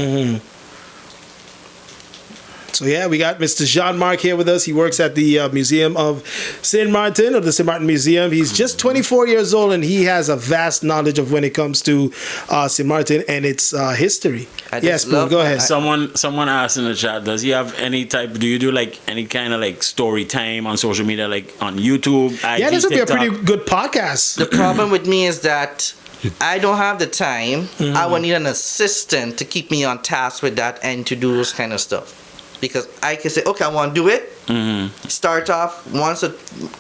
So yeah, we got Mr. Jean-Marc here with us. He works at the Museum of St.Maarten, or the St.Maarten Museum. He's just 24 years old, and he has a vast knowledge of when it comes to St.Maarten and its history. I just Yes, Pooh, love go my- ahead. Someone asked in the chat, does he have any type? Do you do like any kind of like story time on social media, like on YouTube? Yeah, this would be a pretty good podcast. The problem with me is that I don't have the time. I would need an assistant to keep me on task with that and to do those kind of stuff. Because I can say, okay, I want to do it. Start off once or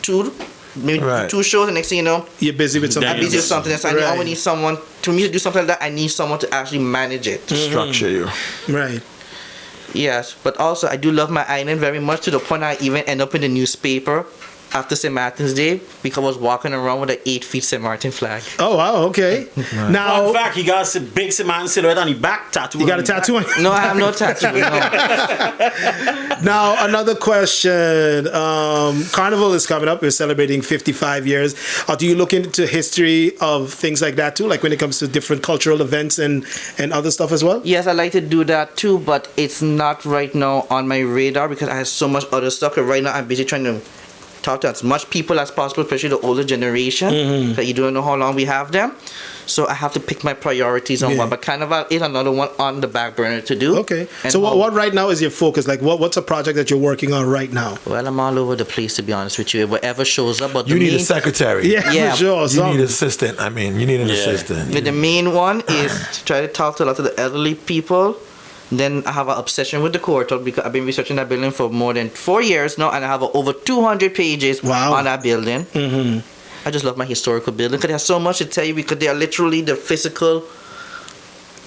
two, maybe Right. 2 shows, and next thing you know, You're busy with something. I'm busy with something else. I Right. would need someone, to me to do something like that, I need someone to actually manage it. Structure you. Right. Yes, but also I do love my island very much to the point I even end up in the newspaper after St. Martin's Day because I was walking around with an 8 feet St. Martin flag. Oh wow. Okay. Now In fact, he got a big St.Maarten silhouette on his back tattoo. you got a tattoo on. No, I have no tattoo. No. Now, another question. Carnival is coming up. We're celebrating 55 years. Do you look into history of things like that too? Like when it comes to different cultural events and other stuff as well? Yes, I like to do that too, but it's not right now on my radar because I have so much other stuff. And right now, I'm busy trying to talk to as much people as possible, especially the older generation, that you don't know how long we have them. So I have to pick my priorities on Yeah. one. But Carnival is another one on the back burner to do. Okay. And So what right now is your focus? Like what's a project that you're working on right now? Well, I'm all over the place, to be honest with you. Whatever shows up. But You the need a main, secretary. Yeah, Yeah. for sure. You Some- need an assistant. I mean, you need an assistant. but the main one is to try to talk to a lot of the elderly people. Then I have an obsession with the courthouse because I've been researching that building for more than 4 years now, and I have over 200 pages Wow. on that building. I just love my historical building because it has so much to tell you because they are literally the physical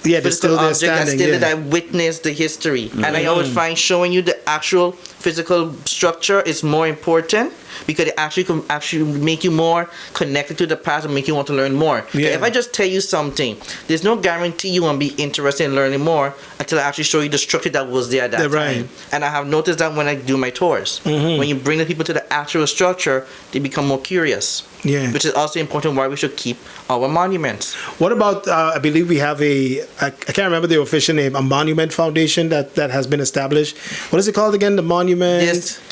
yeah, they're still there object that standing. still Yeah. that witness the history. And I always find showing you the actual physical structure is more important because it actually can actually make you more connected to the past and make you want to learn more. Yeah. If I just tell you something, there's no guarantee you won't be interested in learning more until I actually show you the structure that was there at that Yeah, right. time. And I have noticed that when I do my tours. When you bring the people to the actual structure, they become more curious. Yeah. Which is also important why we should keep our monuments. What about? I believe we have I can't remember the official name. A monument foundation that has been established. What is it called again? The monument.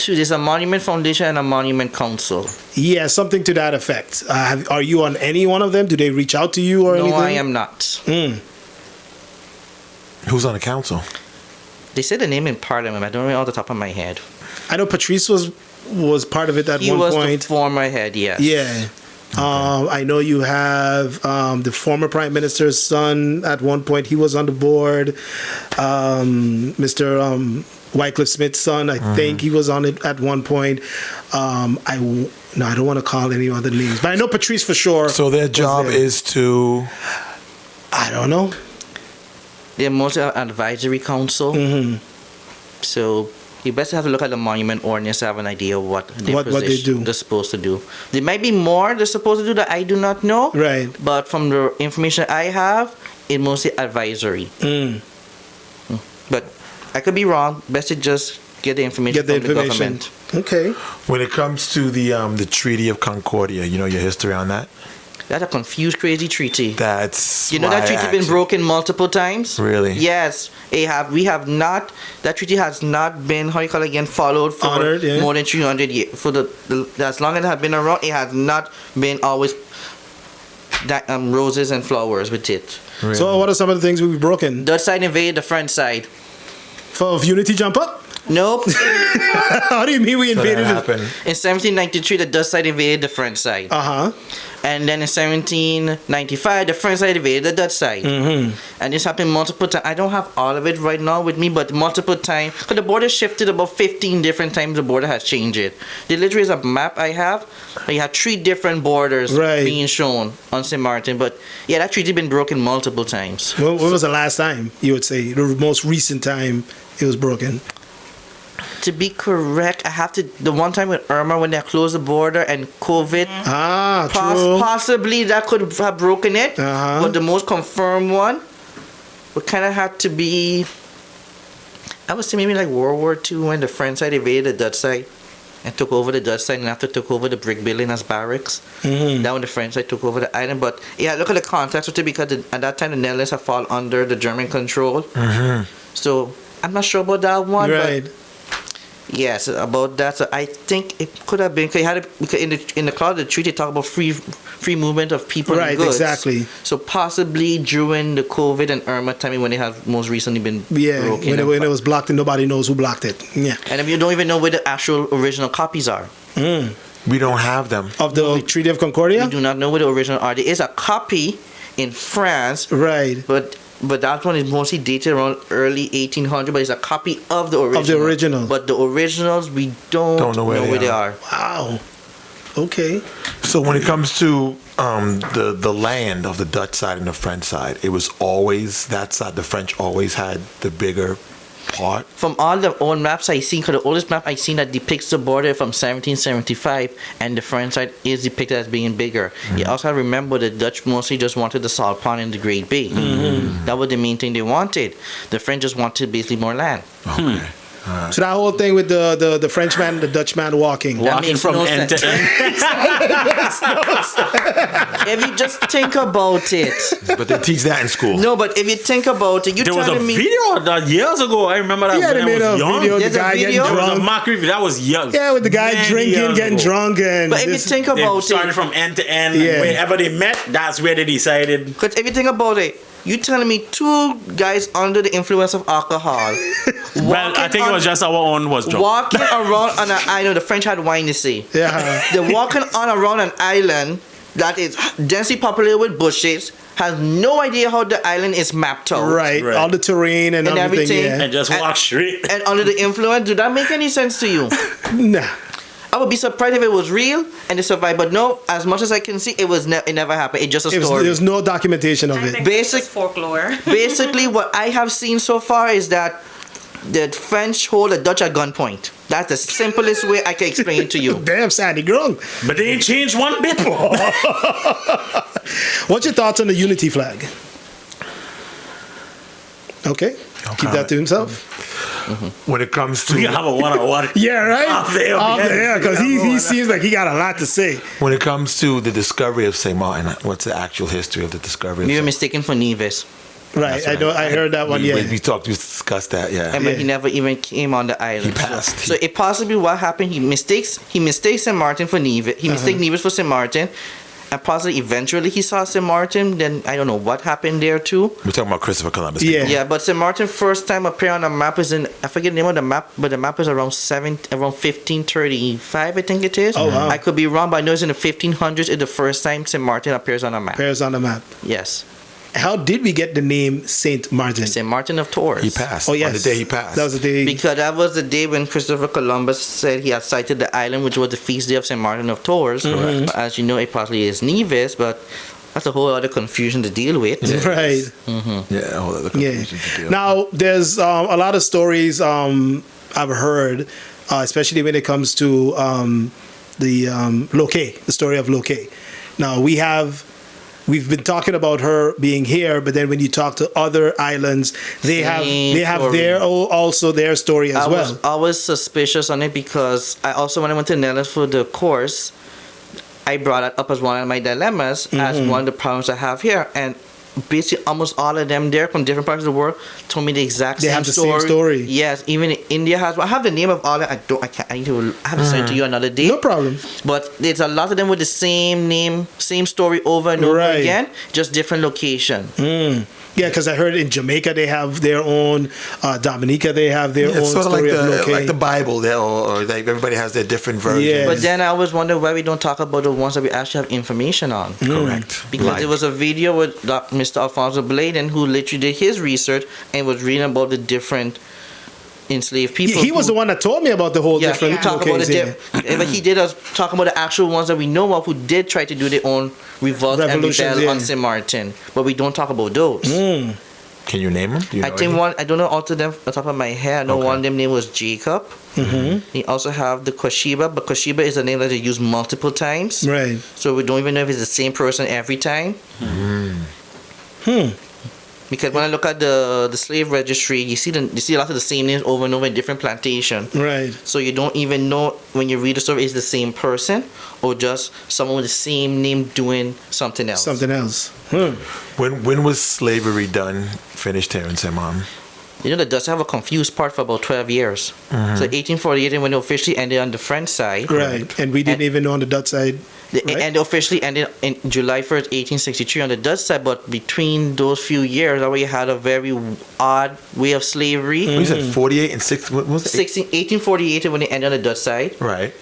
There's a monument foundation and a monument council. Yeah, something to that effect. Are you on any one of them? Do they reach out to you or No, anything? I am not. Who's on the council? They said the name in Parliament. I don't know off the top of my head. I know Patrice was part of it at He one was point. the former head, yes. Yeah. I know you have the former prime minister's son at one point. He was on the board. Mr. Wycliffe Smith's son, I think he was on it at one point. I don't want to call any other names, but I know Patrice for sure. So their was job there. is to. I don't know. They're mostly an advisory council. So you best have to look at the monument ordinance to have an idea of what What they do. they're supposed to do. There might be more they're supposed to do that I do not know. Right. But from the information I have, it's mostly advisory. But I could be wrong. Best to just get the information Get the from the information. government. Okay. When it comes to the Treaty of Concordia, you know your history on that? That's a confused, crazy treaty. That's You know why that treaty I been asked. broken multiple times? Really? Yes. We have not, that treaty has not been, how you call it again, followed for Honored, yeah. more than 300 years. For as long as it has been around, it has not been always that roses and flowers with it. Really? So what are some of the things we've broken? Dutch side invaded the French side. For unity jump up? Nope. How do you mean we So invaded that it? happened. In 1793, the Dutch side invaded the French side. Uh-huh. And then in 1795, the French side invaded the Dutch side. Mm-hmm. And this happened multiple times. I don't have all of it right now with me, but multiple times. Because the border shifted about 15 different times. The border has changed it. The literally is a map I have. You have 3 different borders Right. being shown on St.Maarten. But yeah, that treaty been broken multiple times. When was the last time, you would say, the most recent time it was broken? To be correct, I have to. The one time with Irma when they closed the border and COVID. Ah, true. Possibly that could have broken it, Uh-huh. but the most confirmed one would kind of have to be, I would say maybe like World War II when the French side invaded the Dutch side and took over the Dutch side and after took over the brick building as barracks. Mm-hmm. That when the French side took over the island. But yeah, look at the context of it because at that time the Netherlands had fallen under the German control. Mm-hmm. So I'm not sure about that one. Right. But yes, about that. So I think it could have been. Cause it had because in the clause of the treaty, it talk about free movement of people Right, and goods. exactly. So possibly during the COVID and Irma time when it has most recently been Yeah, broken. when it was blocked and nobody knows who blocked it. Yeah. And if you don't even know where the actual original copies are, We don't have them. Of the Treaty of Concordia? you do not know where the original are. There is a copy in France, Right. but that one is mostly dated around early 1800. But it's a copy of the original. original. But the originals we don't know where they are. Wow. Okay. So when it comes to the land of the Dutch side and the French side, it was always that side. The French always had the bigger part. From all the old maps I seen, because the oldest map I seen that depicts the border from 1775, and the French side is depicted as being bigger. You also have to remember the Dutch mostly just wanted the salt pond and the Great Bay. That was the main thing they wanted. The French just wanted basically more land. Okay. So that whole thing with the Frenchman and the Dutchman walking. That Walking makes from no end to sense. end. If you just think about it. But they teach that in school. No, but if you think about it, you There was a telling me. video that years ago. I remember that Yeah, they when I made a was young. video of the There's a guy getting video? There was a drunk. mockery video. That was young. Yeah, with the guy Many drinking, years getting ago. drunk, and But if you this- think They about started it, from end to end. Yeah. Wherever they met, that's where they decided. because if you think about it, you telling me 2 guys under the influence of alcohol. Well, I think it was just our own was drunk. walking around on an island. The French had wine, you see. yeah. They're walking on around an island that is densely populated with bushes, has no idea how the island is mapped out. Right. Right. All the terrain and, And everything. everything. And just walk straight. And under the influence, did that make any sense to you? Yeah. Nah. I would be surprised if it was real and they survived. But no, as much as I can see, it never happened. It's just a story. There's no documentation of I it. think Basic- this is folklore. Basically, what I have seen so far is that the French hold the Dutch at gunpoint. That's the simplest way I can explain it to you. Damn, Sandy Grung. But they ain't changed one bit. What's your thoughts on the unity flag? Okay. Keep that to himself. When it comes We to can have a one-on-one. Yeah, right? Off the air, Off the yeah. air, because he seems like he got a lot to say. when it comes to the discovery of St. Maarten, what's the actual history of the discovery? We were Of mistaken for Nevis. Right. That's what I heard that one, we, yeah. we discussed that. Yeah. And Yeah. he never even came on the island. He passed. So it possibly what happened, he mistakes St. Maarten for Nevis. He mistakes Nevis for St. Maarten. And possibly eventually he saw St. Maarten. Then I don't know what happened there too. We're talking about Christopher Columbus. Yeah. Yeah, but St. Maarten first time appear on the map is in, I forget the name of the map, but the map is around 1535, I think it is. Oh, wow. I could be wrong, but I know it's in the 1500s. It's the first time St. Maarten appears on a map. Appears on the map. Yes. How did we get the name St. Maarten? St. Maarten of Tours. He passed. Oh, yes. On the day he passed. That was the day. Because that was the day when Christopher Columbus said he had sighted the island, which was the feast day of St. Maarten of Tours. Mm-hmm. But as you know, it possibly is Nevis, but that's a whole other confusion to deal with. Right. Yeah, a whole other Yeah. confusion to deal. Now, there's a lot of stories I've heard, especially when it comes to the Loke, the story of Loke. Now, we've been talking about her being here, but then when you talk to other islands, they have story. also their story as I well. was always suspicious on it because I also, when I went to Netherlands for the course, I brought that up as one of my dilemmas, as one of the problems I have here. And basically, almost all of them there from different parts of the world told me the exact They same have the story. same story. Yes, even India has. I have the name of all of them. I have to send it to you another day. No problem. But there's a lot of them with the same name, same story over and over Right. again, just different location. Yeah, because I heard in Jamaica they have their own, Dominica they have their own It's sort of story like of the, Located. like the Bible, or like everybody has their different versions. Yeah. But then I always wonder why we don't talk about the ones that we actually have information on. Correct. Because Like- there was a video with Mr. Alfonso Bladen who literally did his research and was reading about the different enslaved people. He was the one that told me about the whole Yeah, different he talk about locations. but he did us talk about the actual ones that we know of who did try to do their own revolt and Revolutions, rebel on yeah. St.Maarten, but we don't talk about those. Can you name them? Do you I know think any? one. I don't know all of them off the top of my head. I know Okay. one of them name was Jacob. He also have the Koshiba, but Koshiba is a name that they use multiple times. Right. So we don't even know if it's the same person every time. Because when I look at the slave registry, you see a lot of the same names over and over in different plantation. Right. So you don't even know when you read the story is the same person or just someone with the same name doing something else. Something else. When was slavery done, finished here in St. Maarten? You know, the Dutch have a confused part for about 12 years. So 1848 and when it officially ended on the French side. Right. And we didn't even know on the Dutch side. Right. And officially ended in July 1st, 1863 on the Dutch side. But between those few years, we had a very odd way of slavery. You said 48 and 6. What was it? 1848 when it ended on the Dutch side. Right.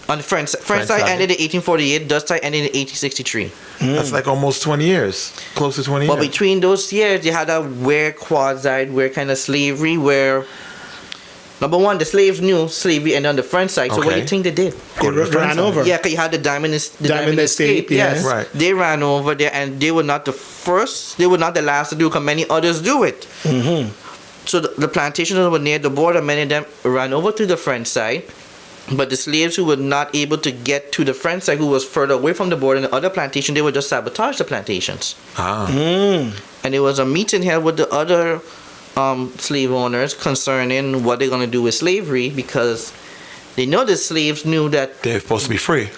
On the French French side side. ended in 1848, Dutch side ended in 1863. That's like almost 20 years. Close to 20 But years. between those years, you had a weird kind of slavery where, number one, the slaves knew slavery ended on the French side. So what do Okay. you think they did? They ran over. Yeah, 'cause you had the Diamond Escape. yeah. Yes, Right. They ran over there, and they were not the first. They were not the last to do. Cause many others do it. So the plantations that were near the border, many of them ran over to the French side. But the slaves who were not able to get to the French side, who was further away from the border in the other plantation, they would just sabotage the plantations. And there was a meeting here with the other slave owners concerning what they're going to do with slavery, because they know the slaves knew that They're supposed to be free.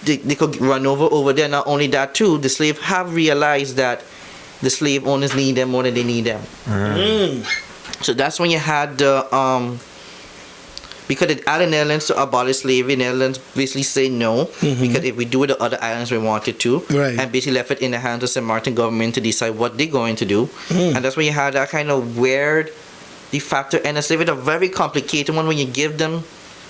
they could run over there. Not only that, too, the slaves have realized that the slave owners need them more than they need them. So that's when you had the because the island Netherlands to abolish slavery, Netherlands basically say no, because if we do it, the other islands we wanted to, Right. and basically left it in the hands of St. Maarten government to decide what they're going to do. And that's when you had that kind of weird de facto end of slavery, a very complicated one when you give them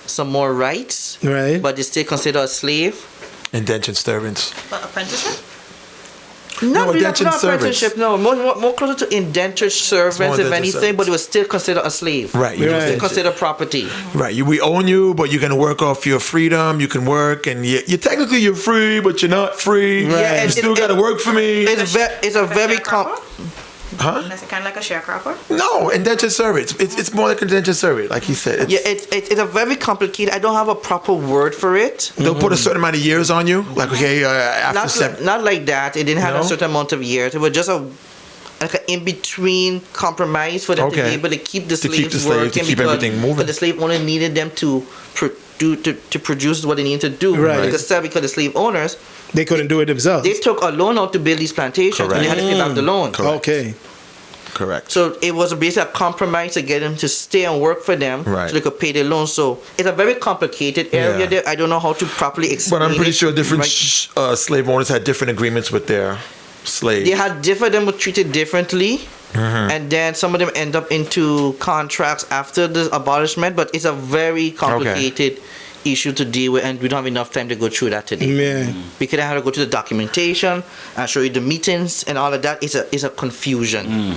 some more rights, Right. but they still consider a slave. Indentured servants. But apprenticeship? Not really, indentured not apprenticeship, no. More closer to indentured servants, more if indentured anything, servants. but it was still considered a slave. Right. You Right. know, Still they- considered property. Right. We own you, but you can work off your freedom. You can work, and you're technically you're free, but you're not free. Right. Yeah, You and still got to work for me. It's a very Huh? Is it kind of like a sharecropper? No, indentured servants. It's more like indentured servant, like he said. yeah. It's a very complicated. I don't have a proper word for it. They'll put a certain amount of years on you. Like, okay, after Not seven. not like that. It didn't have No? a certain amount of years. It was just a like an in between compromise for them to Okay. be able to keep the To keep slaves the slaves, to working, keep because everything moving. but the slave owner needed them to produce what they needed to do. Right. Because the slave owners, They couldn't do it themselves. they took a loan out to build these plantations, and they had to pay back the loan. Correct. Okay. Correct. So it was basically a compromise to get them to stay and work for them, Right. so they could pay their loan. So it's a very complicated area Yeah. there. I don't know how to properly explain. But I'm pretty it. sure different Right. slave owners had different agreements with their slaves. They had different, them were treated differently, and then some of them end up into contracts after the abolishment. But it's a very complicated issue to deal with, and we don't have enough time to go through that today. Yeah. Because I had to go to the documentation and show you the meetings and all of that. It's a confusion.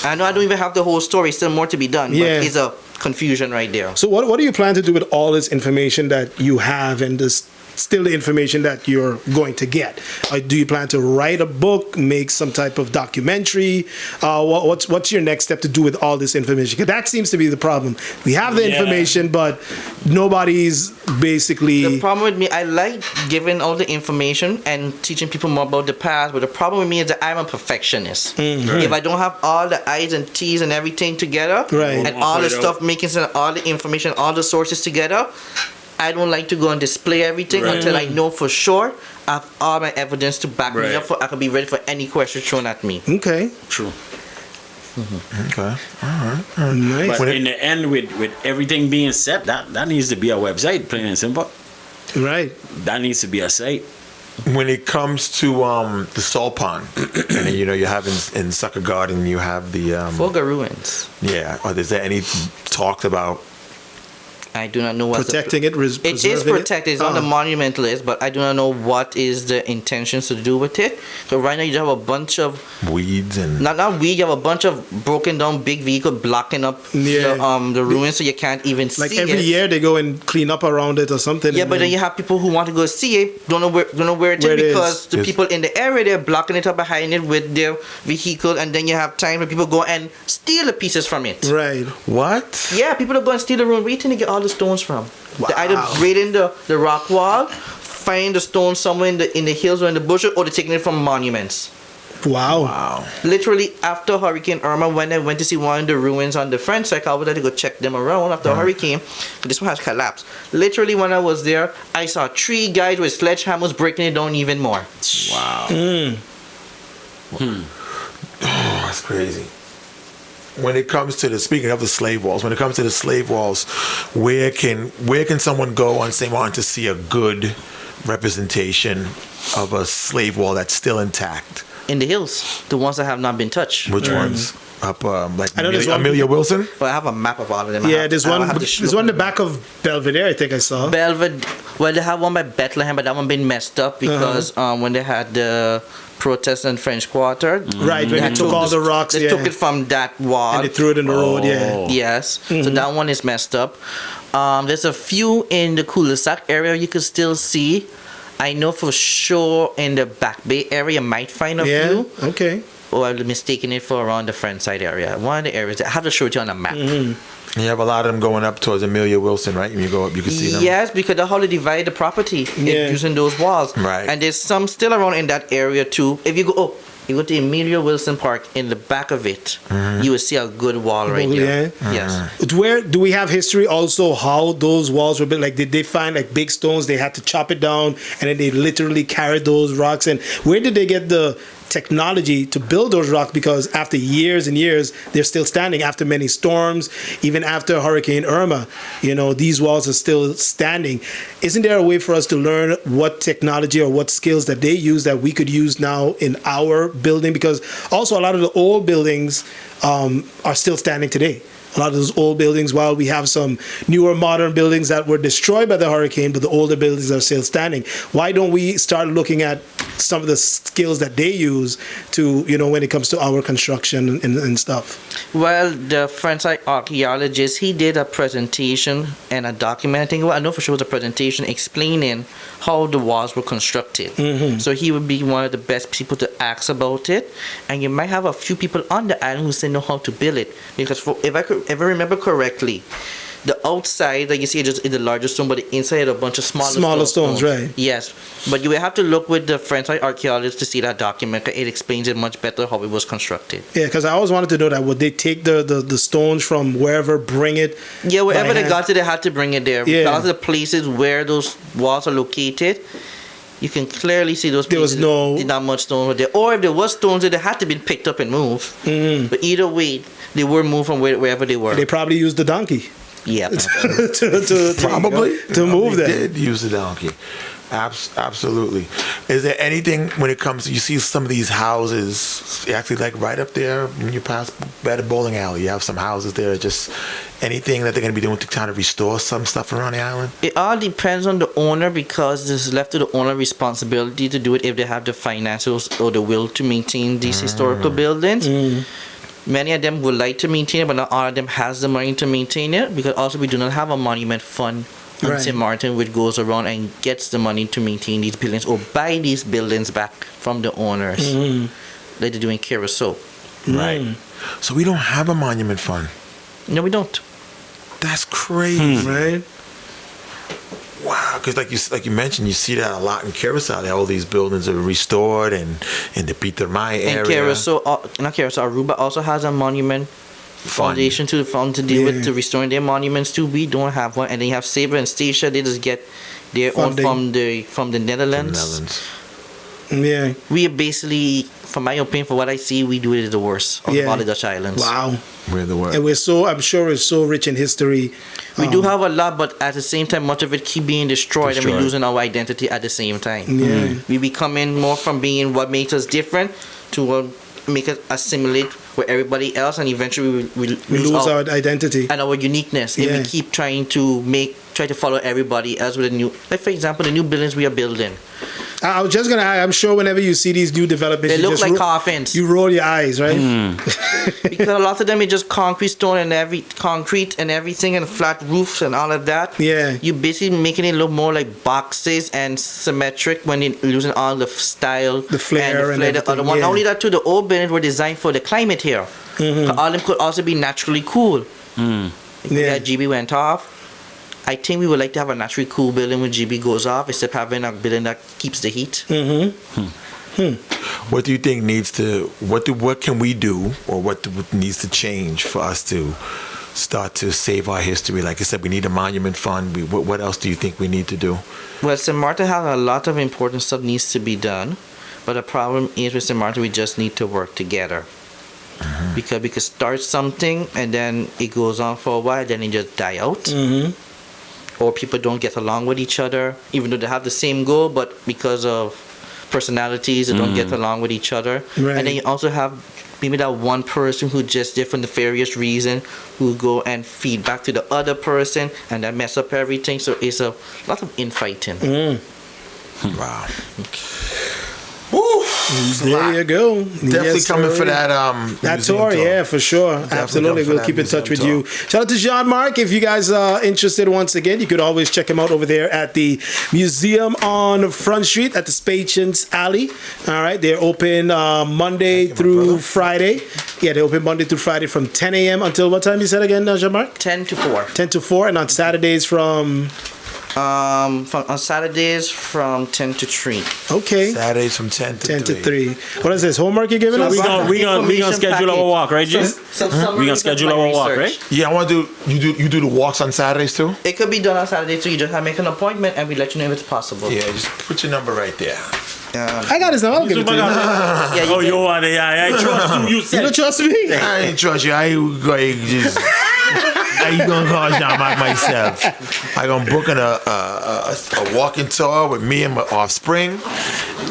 I know I don't even have the whole story. Still more to be done. Yeah. But it's a confusion right there. So what do you plan to do with all this information that you have and this still the information that you're going to get? Do you plan to write a book, make some type of documentary? What's your next step to do with all this information? 'Cause that seems to be the problem. We have the Yeah. information, but nobody's basically... The problem with me, I like giving all the information and teaching people more about the past, but the problem with me is that I'm a perfectionist. If I don't have all the I's and T's and everything together, Right. and all the stuff, making sense, all the information, all the sources together, I don't like to go and display everything Right. until I know for sure I have all my evidence to back me Right. up. I can be ready for any question thrown at me. Okay. True. Okay. All right. Nice. But in the end, with everything being set, that needs to be a website, plain and simple. Right. That needs to be a site. When it comes to the salt pond, and then, you have in Sucker Garden, you have the Foga ruins. yeah. Or is there any talked about? I do not know what's Protecting it, It is preserving protected. It's on the monument list, but I do not know what is the intentions to do with it. So right now you have a bunch of Weeds and not weed. You have a bunch of broken down big vehicle blocking up the ruins, so you can't even Like see every it. year they go and clean up around it or something. Yeah, and but then you have people who want to go see it, don't know where it Where it is is. because the Yes. people in the area they're blocking it up behind it with their vehicle, and then you have time where people go and steal the pieces from it. Right. what? Yeah, people are going to steal the ruin. Where do you think they get all the stones from? They either raiding the rock wall, find the stones somewhere in the hills or in the bushes, or they're taking it from monuments. Wow. Wow. Literally after Hurricane Irma, when I went to see one of the ruins on the French side, I was there to go check them around after a hurricane. This one has collapsed. Literally when I was there, I saw 3 guys with sledgehammers breaking it down even more. Wow. Oh, that's crazy. When it comes to speaking of the slave walls, where can someone go on St. Maarten to see a good representation of a slave wall that's still intact? In the hills, the ones that have not been touched. Which ones? Up like I know there's one- Amelia Wilson? But I have a map of all of them. Yeah, there's one. There's There's one in the back of Belvedere, I think I saw. Belvedere. Well, they have one by Bethlehem, but that one been messed up because when they had the protests in French Quarter, Right, when they took all the rocks, they yeah. took it from that wall. And they threw it in the road, yeah. Yes, so that one is messed up. There's a few in the cul-de-sac area you can still see. I know for sure in the Back Bay area you might find a Yeah, few. okay. Or I'm mistaking it for around the French side area. One of the areas that I have to show it to you on a map. You have a lot of them going up towards Amelia Wilson, right? When you go up, you can see them. Yes, because that's how they divide the property Yeah. using those walls. Right. And there's some still around in that area too. If you go to Amelia Wilson Park, in the back of it, you will see a good wall right there. Yeah. Yes. Where do we have history also how those walls were built? Like, did they find like big stones? They had to chop it down, and then they literally carried those rocks. And where did they get the technology to build those rocks? Because after years and years, they're still standing. After many storms, even after Hurricane Irma, these walls are still standing. Isn't there a way for us to learn what technology or what skills that they use that we could use now in our building? Because also a lot of the old buildings are still standing today. A lot of those old buildings, while we have some newer modern buildings that were destroyed by the hurricane, but the older buildings are still standing. Why don't we start looking at some of the skills that they use to, when it comes to our construction and stuff? Well, the French archaeologist, he did a presentation and a document. I know for sure it was a presentation explaining how the walls were constructed. So he would be one of the best people to ask about it. And you might have a few people on the island who say know how to build it. Because if I remember correctly, the outside, like you see, just is the largest stone, but the inside a bunch of smaller stones, right? Yes, but you will have to look with the French archaeologist to see that document. It explains it much better how it was constructed. Yeah, because I always wanted to know that. Would they take the stones from wherever, bring it? Yeah, wherever by they hand? got it, they had to bring it there. Yeah. Because of the places where those walls are located, you can clearly see those There was places. Not much stone were there. Or if there was stones there, they had to be picked up and moved. But either way, they were moved from wherever they were. They probably used the donkey. Yeah. Probably to move They them. did use the donkey. Absolutely. Is there anything when it comes to, you see some of these houses actually like right up there when you pass by the bowling alley, you have some houses there, just anything that they're going to be doing to kind of restore some stuff around the island? It all depends on the owner because this is left to the owner responsibility to do it if they have the finances or the will to maintain these historical buildings. Many of them would like to maintain it, but not all of them has the money to maintain it because also we do not have a monument fund on Right. St. Maarten which goes around and gets the money to maintain these buildings or buy these buildings back from the owners like they do in Curacao. Right. So we don't have a monument fund. No, we don't. That's crazy. Right? Wow, because like you mentioned, you see that a lot in Curacao. That all these buildings are restored and in the Peter May area. And Curacao, not Curacao, Aruba also has a monument foundation to the fund to deal with to restoring their monuments too. We don't have one, and then you have Sabre and Stacia. They just get their Funding. own from the Netherlands. Yeah. We are basically, from my opinion, for what I see, we do it the worst of all the Dutch islands. Wow. We're the worst. And I'm sure we're so rich in history. We do have a lot, but at the same time, much of it keep being destroyed. And we're losing our identity at the same time. Yeah. We becoming more from being what makes us different to what make us assimilate with everybody else, and eventually we lose our identity and our uniqueness. If we keep trying to try to follow everybody else with a new, like for example, the new buildings we are building. I was just gonna. I'm sure whenever you see these new developments, they look like coffins. You roll your eyes, right? Because a lot of them is just concrete, stone, and concrete and everything, and flat roofs and all of that. Yeah. You basically making it look more like boxes and symmetric when you're losing all the style, the flair, and the other one. Not only that, too, the old buildings were designed for the climate here. All of them could also be naturally cool. That GB went off. I think we would like to have a naturally cool building when GB goes off, instead of having a building that keeps the heat. What do you think needs to? What can we do, or what needs to change for us to start to save our history? Like I said, we need a monument fund. What else do you think we need to do? Well, St.Maarten has a lot of important stuff needs to be done, but the problem is with St.Maarten, we just need to work together. Because we could start something and then it goes on for a while, then it just die out. Or people don't get along with each other, even though they have the same goal, but because of personalities, they don't get along with each other. Right. And then you also have maybe that one person who just there for nefarious reason, who go and feed back to the other person, and that mess up everything. So it's a lot of infighting. Wow. There you go. Definitely coming for that that tour, yeah, for sure. Absolutely. We'll keep in touch with you. Shout out to Jean-Marc. If you guys are interested, once again, you could always check him out over there at the museum on Front Street at the Spatians Alley. All right. They're open Monday through Friday. Yeah, they open Monday through Friday from 10 a.m. until what time you said again, Jean-Marc? 10 to 4. 10 to 4. And on Saturdays from... on Saturdays from 10 to 3. Okay. Saturdays from 10 to 10 3. to 3. What is this? Homework you're giving us? We gonna schedule our walk, right, Jim? We gonna schedule our walk, right? Yeah, I want to do. You do the walks on Saturdays too? It could be done on Saturday too. You just have to make an appointment and we let you know if it's possible. Yeah, just put your number right there. I got his number. I'll give it to you. Oh, you want it? Yeah, I trust you. You You said. don't trust me? I ain't trust you. I just. I gonna call Jean-Marc myself. I gonna book a walking tour with me and my offspring,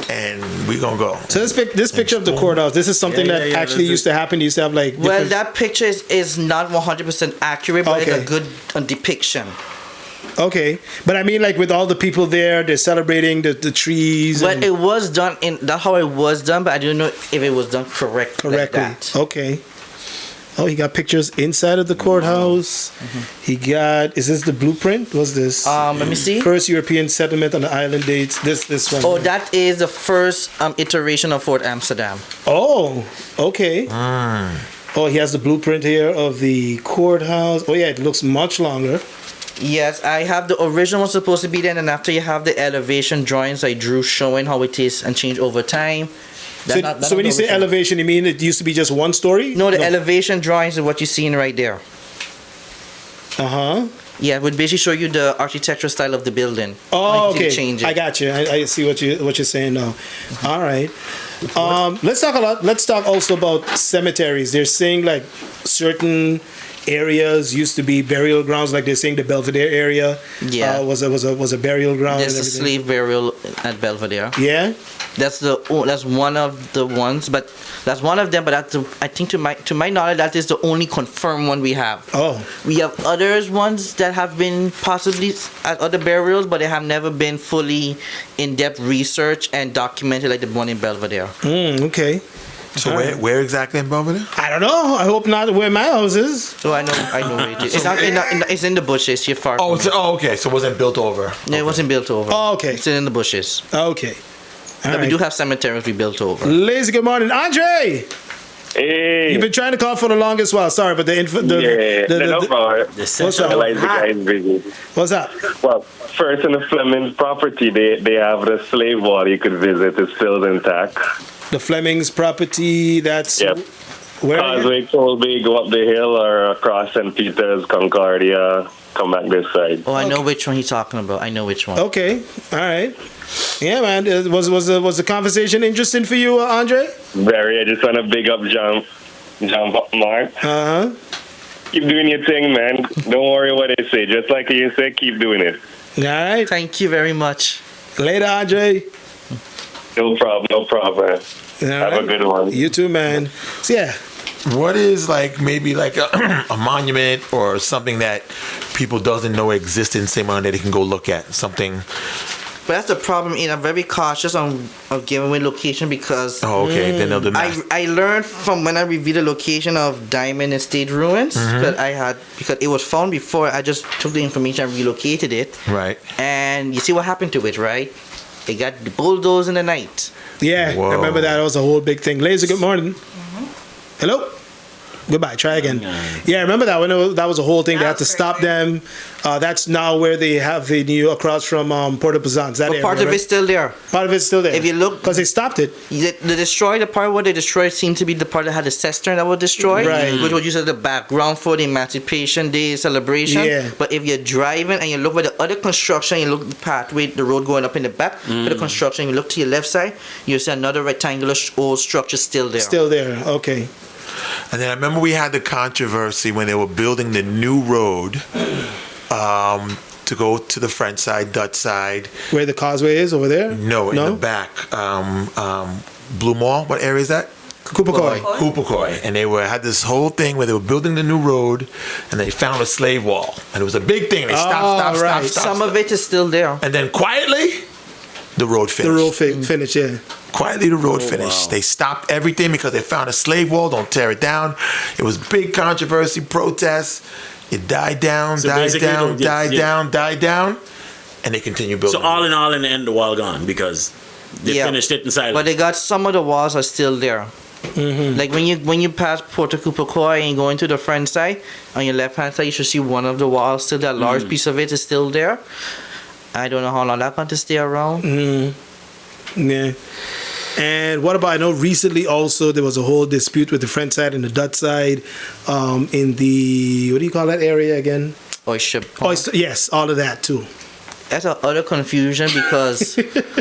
and we gonna go. So this picture of the courthouse, this is something that actually used to happen. You used to have like Well, different- that picture is not 100% accurate, but Okay. it's a good depiction. Okay, but I mean, like with all the people there, they're celebrating the trees. But and it was done that's how it was done, but I don't know if it was done correctly. correctly. Like that. Okay. Oh, he got pictures inside of the courthouse. He got. Is this the blueprint? What's this? Let me see. First European settlement on the island dates. This one. Oh, that is the first iteration of Fort Amsterdam. Oh, okay. Oh, he has the blueprint here of the courthouse. Oh yeah, it looks much longer. Yes, I have the original one supposed to be there, and after you have the elevation drawings I drew showing how it is and change over time. So when you say elevation, you mean it used to be just one story? No, the elevation drawings is what you're seeing right there. Uh-huh. Yeah, it would basically show you the architectural style of the building. Oh, Like, you okay. change it. I got you. I see what you're saying now. All right. Let's talk also about cemeteries. They're saying like certain areas used to be burial grounds, like they're saying the Belvedere area was a burial ground. There's and a everything. slave burial at Belvedere. Yeah. That's one of the ones, but that's one of them. But I think to my knowledge, that is the only confirmed one we have. Oh. We have others ones that have been possibly at other burials, but they have never been fully in-depth research and documented like the one in Belvedere. Okay. So where exactly in Belvedere? I don't know. I hope not where my house is. So I know where it is. It's not it's in the bushes. You're far. Oh, from it. okay. So it wasn't built over. No, it wasn't built over. Oh, okay. It's in the bushes. Okay. All But we right. do have cemeteries we built over. Ladies, good morning, Andre. Hey. You've been trying to call for the longest while. Sorry, but No problem. what's up? Realize the guy is busy. What's up? Well, first in the Fleming's property, they have the slave wall you could visit. It's still intact. The Fleming's property. That's Yep. Where? Causeway, Colby, go up the hill or across St. Peter's, Concordia, come back this side. Oh, I know which one he's talking about. I know which one. Okay. All right. Yeah, man. Was the conversation interesting for you, Andre? Very. I just want to big up Jean-Marc. Uh huh. Keep doing your thing, man. Don't worry what they say. Just like you say, keep doing it. All right. Thank you very much. Later, Andre. No problem. No problem. Have a good one. You too, man. So, yeah. What is maybe a monument or something that people doesn't know exists in St. Maarten that they can go look at? Something. But that's the problem. I'm very cautious of giving away location because Oh, okay. Then they'll do I learned from when I reviewed the location of Diamond Estate Ruins because it was found before. I just took the information and relocated it. Right. And you see what happened to it, right? It got bulldozed in the night. Yeah. Whoa. I remember that. It was a whole big thing. Laser, good morning. Hello? Goodbye. Try again. Yeah, I remember that when that was a whole thing. They had to stop them. That's now where they have the new across from Port of Penzance. That But area, part of right? it's still there. Part of it's still there. If you look- because they stopped it. The part where they destroyed seemed to be the part that had the cistern that was destroyed, Right. which was used as the background for the Emancipation Day celebration. Yeah. But if you're driving and you look where the other construction, you look at the pathway, the road going up in the back, for the construction, you look to your left side, you see another rectangular old structure still there. Still there. Okay. And then I remember we had the controversy when they were building the new road to go to the French side, Dutch side. Where the causeway is over there? No, in the back. Blue Mall. What area is that? Kupakoi. Kupakoi. And they had this whole thing where they were building the new road, and they found a slave wall, and it was a big thing. They stopped. Some of it is still there. And then quietly, the road finished. The road finished, yeah. Quietly, the road finished. Wow. They stopped everything because they found a slave wall. Don't tear it down. It was big controversy, protests. It died down, So died basically, down, yes, died yeah. down, died down, and they continue building. So all in all, in the end, the wall gone because they Yeah. finished it in silence. But they got some of the walls are still there. Like when you pass Port of Kupakoi and you go into the front side, on your left hand side you should see one of the walls still. That large piece of it is still there. I don't know how long that's going to stay around. Yeah. And what about, I know recently also there was a whole dispute with the French side and the Dutch side in the, what do you call that area again? Oyster. Yes, all of that too. That's a utter confusion because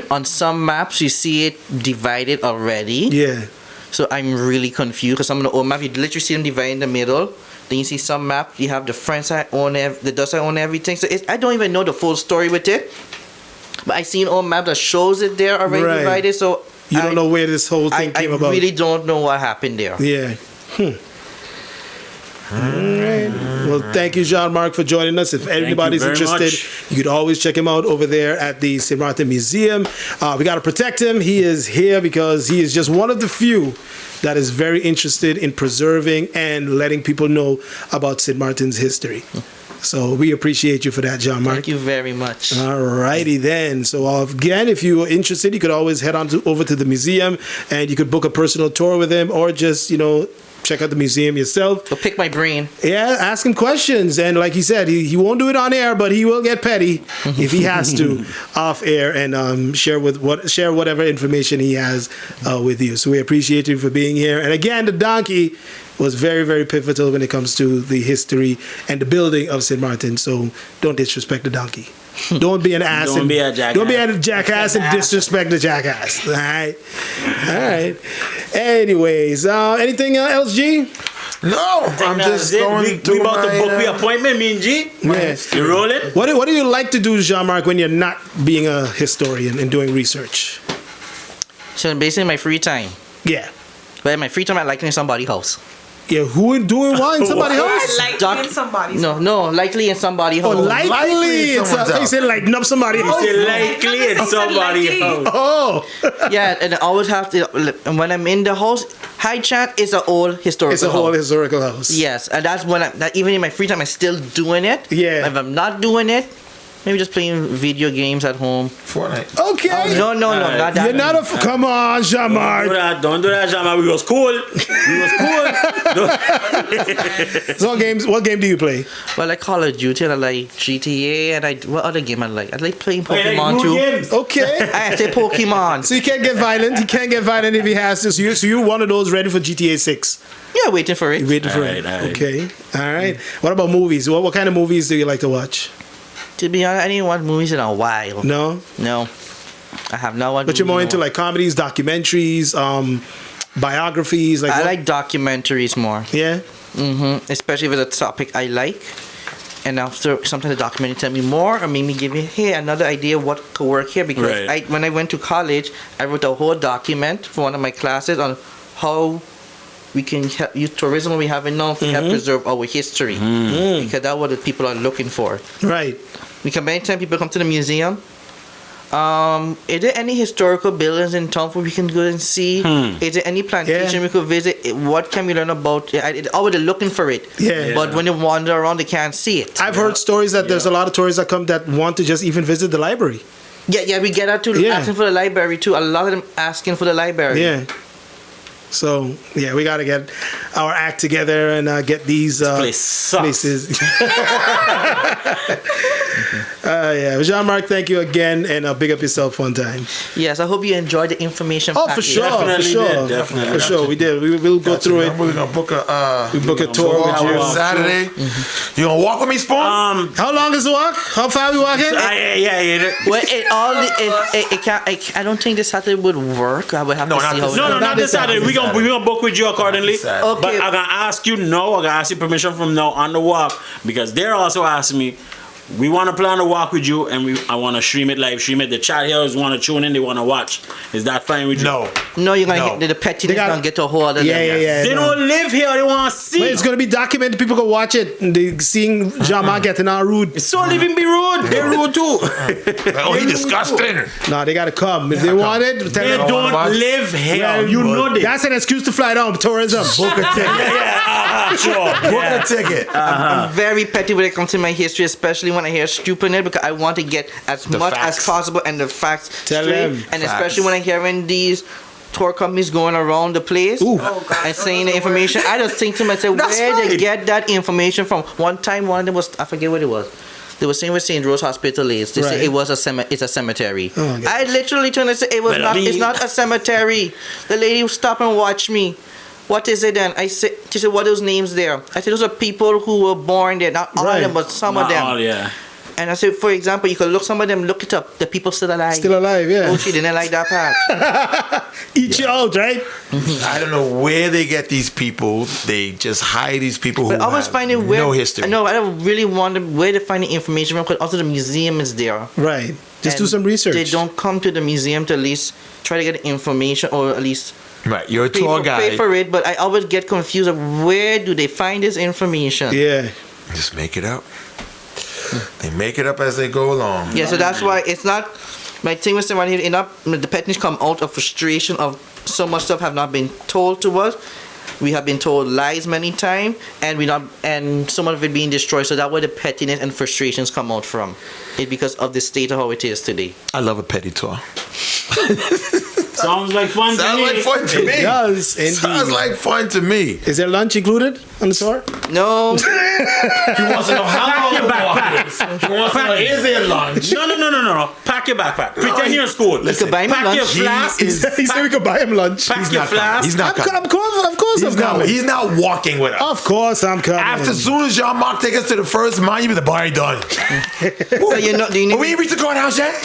on some maps you see it divided already. Yeah. So I'm really confused because some of the old maps you literally see them divided in the middle. Then you see some map you have the French side own the Dutch side own everything. So I don't even know the full story with it. But I see an old map that shows it there already Right. divided. So You don't know where this whole thing I came about. really don't know what happened there. Yeah. All right. Well, thank you, Jean-Marc, for joining us. If anybody's very interested, much. you could always check him out over there at the St.Maarten Museum. We got to protect him. He is here because he is just one of the few that is very interested in preserving and letting people know about St. Maarten's history. So we appreciate you for that, Jean-Marc. Thank you very much. All righty then. So again, if you are interested, you could always head on over to the museum and you could book a personal tour with him or just, check out the museum yourself. So pick my brain. Yeah, ask him questions. And like he said, he won't do it on air, but he will get petty if he has to off air and share whatever information he has with you. So we appreciate you for being here. And again, the donkey was very, very pivotal when it comes to the history and the building of St. Maarten. So don't disrespect the donkey. Don't be an ass. Don't be a jackass. Don't be a jackass and disrespect the jackass. All right. All right. Anyways, anything else, G? No, I'm just going we about to book the appointment, me and G. Yes. You rolling? What do you like to do, Jean-Marc, when you're not being a historian and doing research? So basically my free time. Yeah. But in my free time I like in somebody's house. Yeah, who doing what in somebody's house? Like Doc- in somebody's No, likely in somebody's Oh, house. likely. in someone's They house. said lighten up somebody's house. It's likely in somebody else. Oh, Yeah, and I always have to. And when I'm in the house, high chance it's an old historical. it's a whole house. historical house. Yes, and that's when even in my free time I'm still doing it. Yeah. If I'm not doing it, Maybe just playing video games at home. Fortnite. Okay. No, not that. You're not a. Come on, Jean-Marc. Don't do that, Jean-Marc. We was cool. So what game do you play? Well, I Call of Duty and I like GTA and what other game I like? I like playing Pokemon too. Okay. I say Pokemon. So you can't get violent. He can't get violent if he has to. So you're one of those ready for GTA 6. Yeah, waiting for it. You're waiting for it. Okay. All right. What about movies? What kind of movies do you like to watch? To be honest, I didn't watch movies in a while. No. I have not watched. But you're more into like comedies, documentaries, biographies. I like documentaries more. Yeah. Especially if it's a topic I like. And after sometimes the documentary tell me more or make me give me another idea of what could work here, because when I went to college I wrote a whole document for one of my classes on how we can help use tourism when we have it now to help preserve our history, because that's what the people are looking for. Right. Because many times people come to the museum. Is there any historical buildings in town where we can go and see? Is there any plantation we could visit? What can we learn about? Oh, they're looking for it. Yeah. But when they wander around, they can't see it. I've heard stories that there's a lot of tourists that come that want to just even visit the library. Yeah, we get out to asking for the library too. A lot of them asking for the library. Yeah. So we got to get our act together and get these places. Jean-Marc, thank you again, and big up yourself one time. Yes, I hope you enjoyed the information. Oh, for sure, Definitely. for sure. We did. We'll go through it. We're gonna book a tour with you Saturday. You gonna walk with me, Spawn? How long is the walk? How far are we walking? Well, I don't think this Saturday would work. I would have to see how. No, not this Saturday. We're gonna book with you accordingly. Okay. But I'm gonna ask you now. I'm gonna ask you permission from now on the walk, because they're also asking me. We want to plan a walk with you, and I want to stream it live. The chat here is want to tune in. They want to watch. Is that fine with you? No, you're gonna get the pettiness. Gonna get a hold of them. Yeah. They don't live here. They want to see. But it's gonna be documented. People can watch it. And they seeing Jean-Marc getting all rude. So living be rude. They're rude too. He disgusting. No, they gotta come if they want it. They don't live here. Well, you know this. That's an excuse to fly down. Tourism. Book a ticket. Sure. Book a ticket. I'm very petty when it comes to my history, especially when I hear stupidness, because I want to get as much as possible and the facts Tell straight. them. And especially when I hearing these tour companies going around the place and saying the information, I just think to myself, where they get that information from? One time, one of them was, I forget what it was. They were saying where St. Rose Hospital is. They said it was it's a cemetery. I literally turned and said it's not a cemetery. The lady stopped and watched me. What is it then? She said, what are those names there? I said, those are people who were born there. Not all of them, but some of them. All, yeah. And I said, for example, you could look some of them, look it up. The people still alive. Still alive, yeah. Oh, she didn't like that part. Eat you out, right? I don't know where they get these people. They just hire these people who have no history. No, I don't really wonder where to find the information from, because also the museum is there. Right. Just do some research. They don't come to the museum to at least try to get the information, or at least Right, you're a tour guide. Pay for it, but I always get confused of where do they find this information. Yeah. Just make it up. They make it up as they go along. Yeah, so that's why it's not. My thing with somebody here, the petness come out of frustration of so much stuff have not been told to us. We have been told lies many times, and some of it being destroyed. So that's where the pettiness and frustrations come out from. It's because of the state of how it is today. I love a petty tour. Sounds like fun to me. Sounds like fun to me. It does, indeed. Sounds like fun to me. Is there lunch included on the tour? No. He wants to know how long the walk is. He wants to know, is there lunch? No. Pack your backpack. Pretend you're in school. You could buy me Pack lunch. your flask. He said we could buy him lunch. Pack your flask. He's not coming. Of course I'm coming. He's not walking with us. Of course I'm coming. As soon as Jean-Marc take us to the first mine, you be the bar done. So do you need We ain't reached the courthouse yet?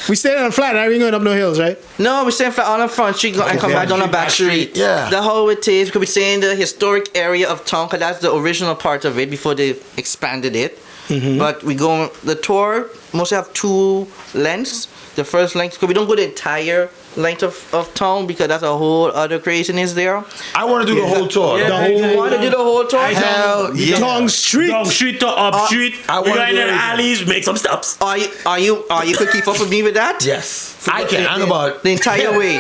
We staying on a flat, right? We ain't going up no hills, right? No, we're staying on the front street and come back down the back street. Yeah. The whole it is, we could be staying in the historic area of town, because that's the original part of it before they expanded it. But the tour mostly have two lengths. The first length, because we don't go the entire length of town, because that's a whole other craziness there. I want to do the whole tour. You want to do the whole tour? Hell yeah. Tongue Street. Down street to up street. I We wanna go in do the everything. alleys, make some stops. Are you could keep up with me with that? Yes. I can. I'm about... The entire way.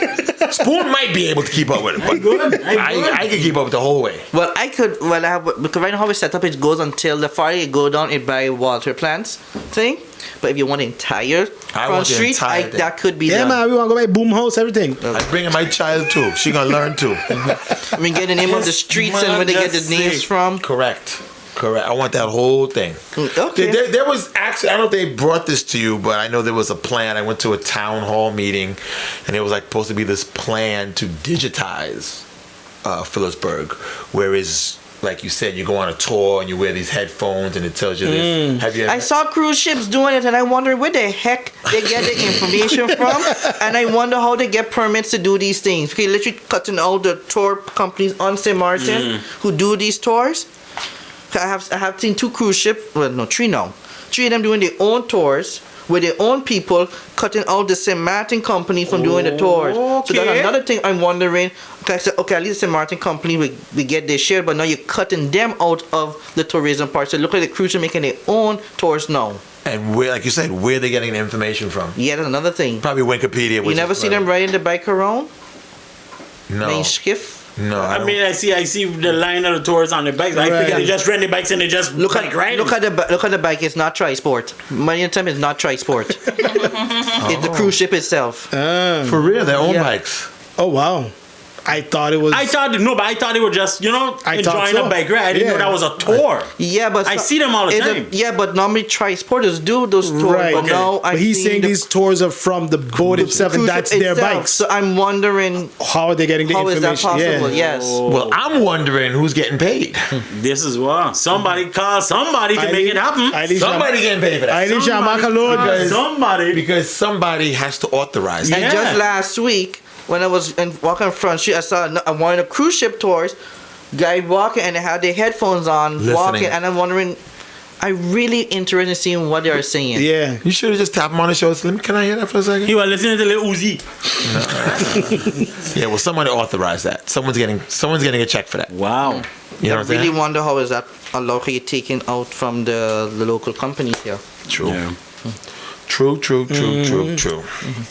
Spoon might be able to keep up with it, but I can keep up the whole way. Well, I could. Well, because right now how we set up, it goes until the farther you go down, it by water plants thing. But if you want the entire I front want the street, entire thing. that could be Yeah, done. man, we want to go by Boom House, everything. I'm bringing my child too. She gonna learn too. I mean, get the name of the streets and where they get the Just names say. from. Correct. I want that whole thing. Okay. There was actually, I don't know if they brought this to you, but I know there was a plan. I went to a town hall meeting, and it was like supposed to be this plan to digitize Phillipsburg, whereas, like you said, you go on a tour and you wear these headphones and it tells you this. Have you? I saw cruise ships doing it, and I wonder where the heck they get the information from, and I wonder how they get permits to do these things. Okay, literally cutting out the tour companies on St. Maarten who do these tours. I have seen 2 cruise ships, well, no, 3 now. 3 of them doing their own tours with their own people, cutting out the St. Maarten company from doing the tours. So that's another thing I'm wondering. Okay, I said, okay, at least the St. Maarten company we get their share, but now you're cutting them out of the tourism part. So it looks like the cruise are making their own tours now. And where, like you said, where are they getting the information from? Yeah, that's another thing. Probably Wikipedia. You never see them riding the bike around? No. Main skiff? No. I mean, I see the line of the tourists on the bikes. I Right. figure they just rent the bikes and they just Look like at riding. look at the bike. It's not tri-sport. Many time it's not tri-sport. It's the cruise ship itself. For real, their own Yeah. bikes. Oh, wow. I thought it was. I thought they were just I thought enjoying so. the bike ride. I didn't know Yeah. that was a tour. Yeah, but I see them all the time. Yeah, but normally tri-sporters do those tours. Right. But now But he's saying these tours are from the boat itself, and cruise that's ship their itself. bikes. So I'm wondering How are they getting the how is information? that possible? Yeah. Yes. Well, I'm wondering who's getting paid. This is why somebody call somebody to make it happen. Somebody getting paid for that. I need Jean-Marc alone. Because somebody has to authorize that. And just last week, when I was walking front street, I saw one of the cruise ship tours, guy walking and they had their headphones on, Listening. walking, and I'm wondering, I'm really interested in seeing what they are saying. Yeah. You should have just tapped him on the shoulder. Slim, can I hear that for a second? He was listening to Lil Uzi. Yeah, well, somebody authorized that. Someone's getting a check for that. Wow. You know I what I'm really saying? wonder how is that allowed to get taken out from the local companies here. True. Yeah. True.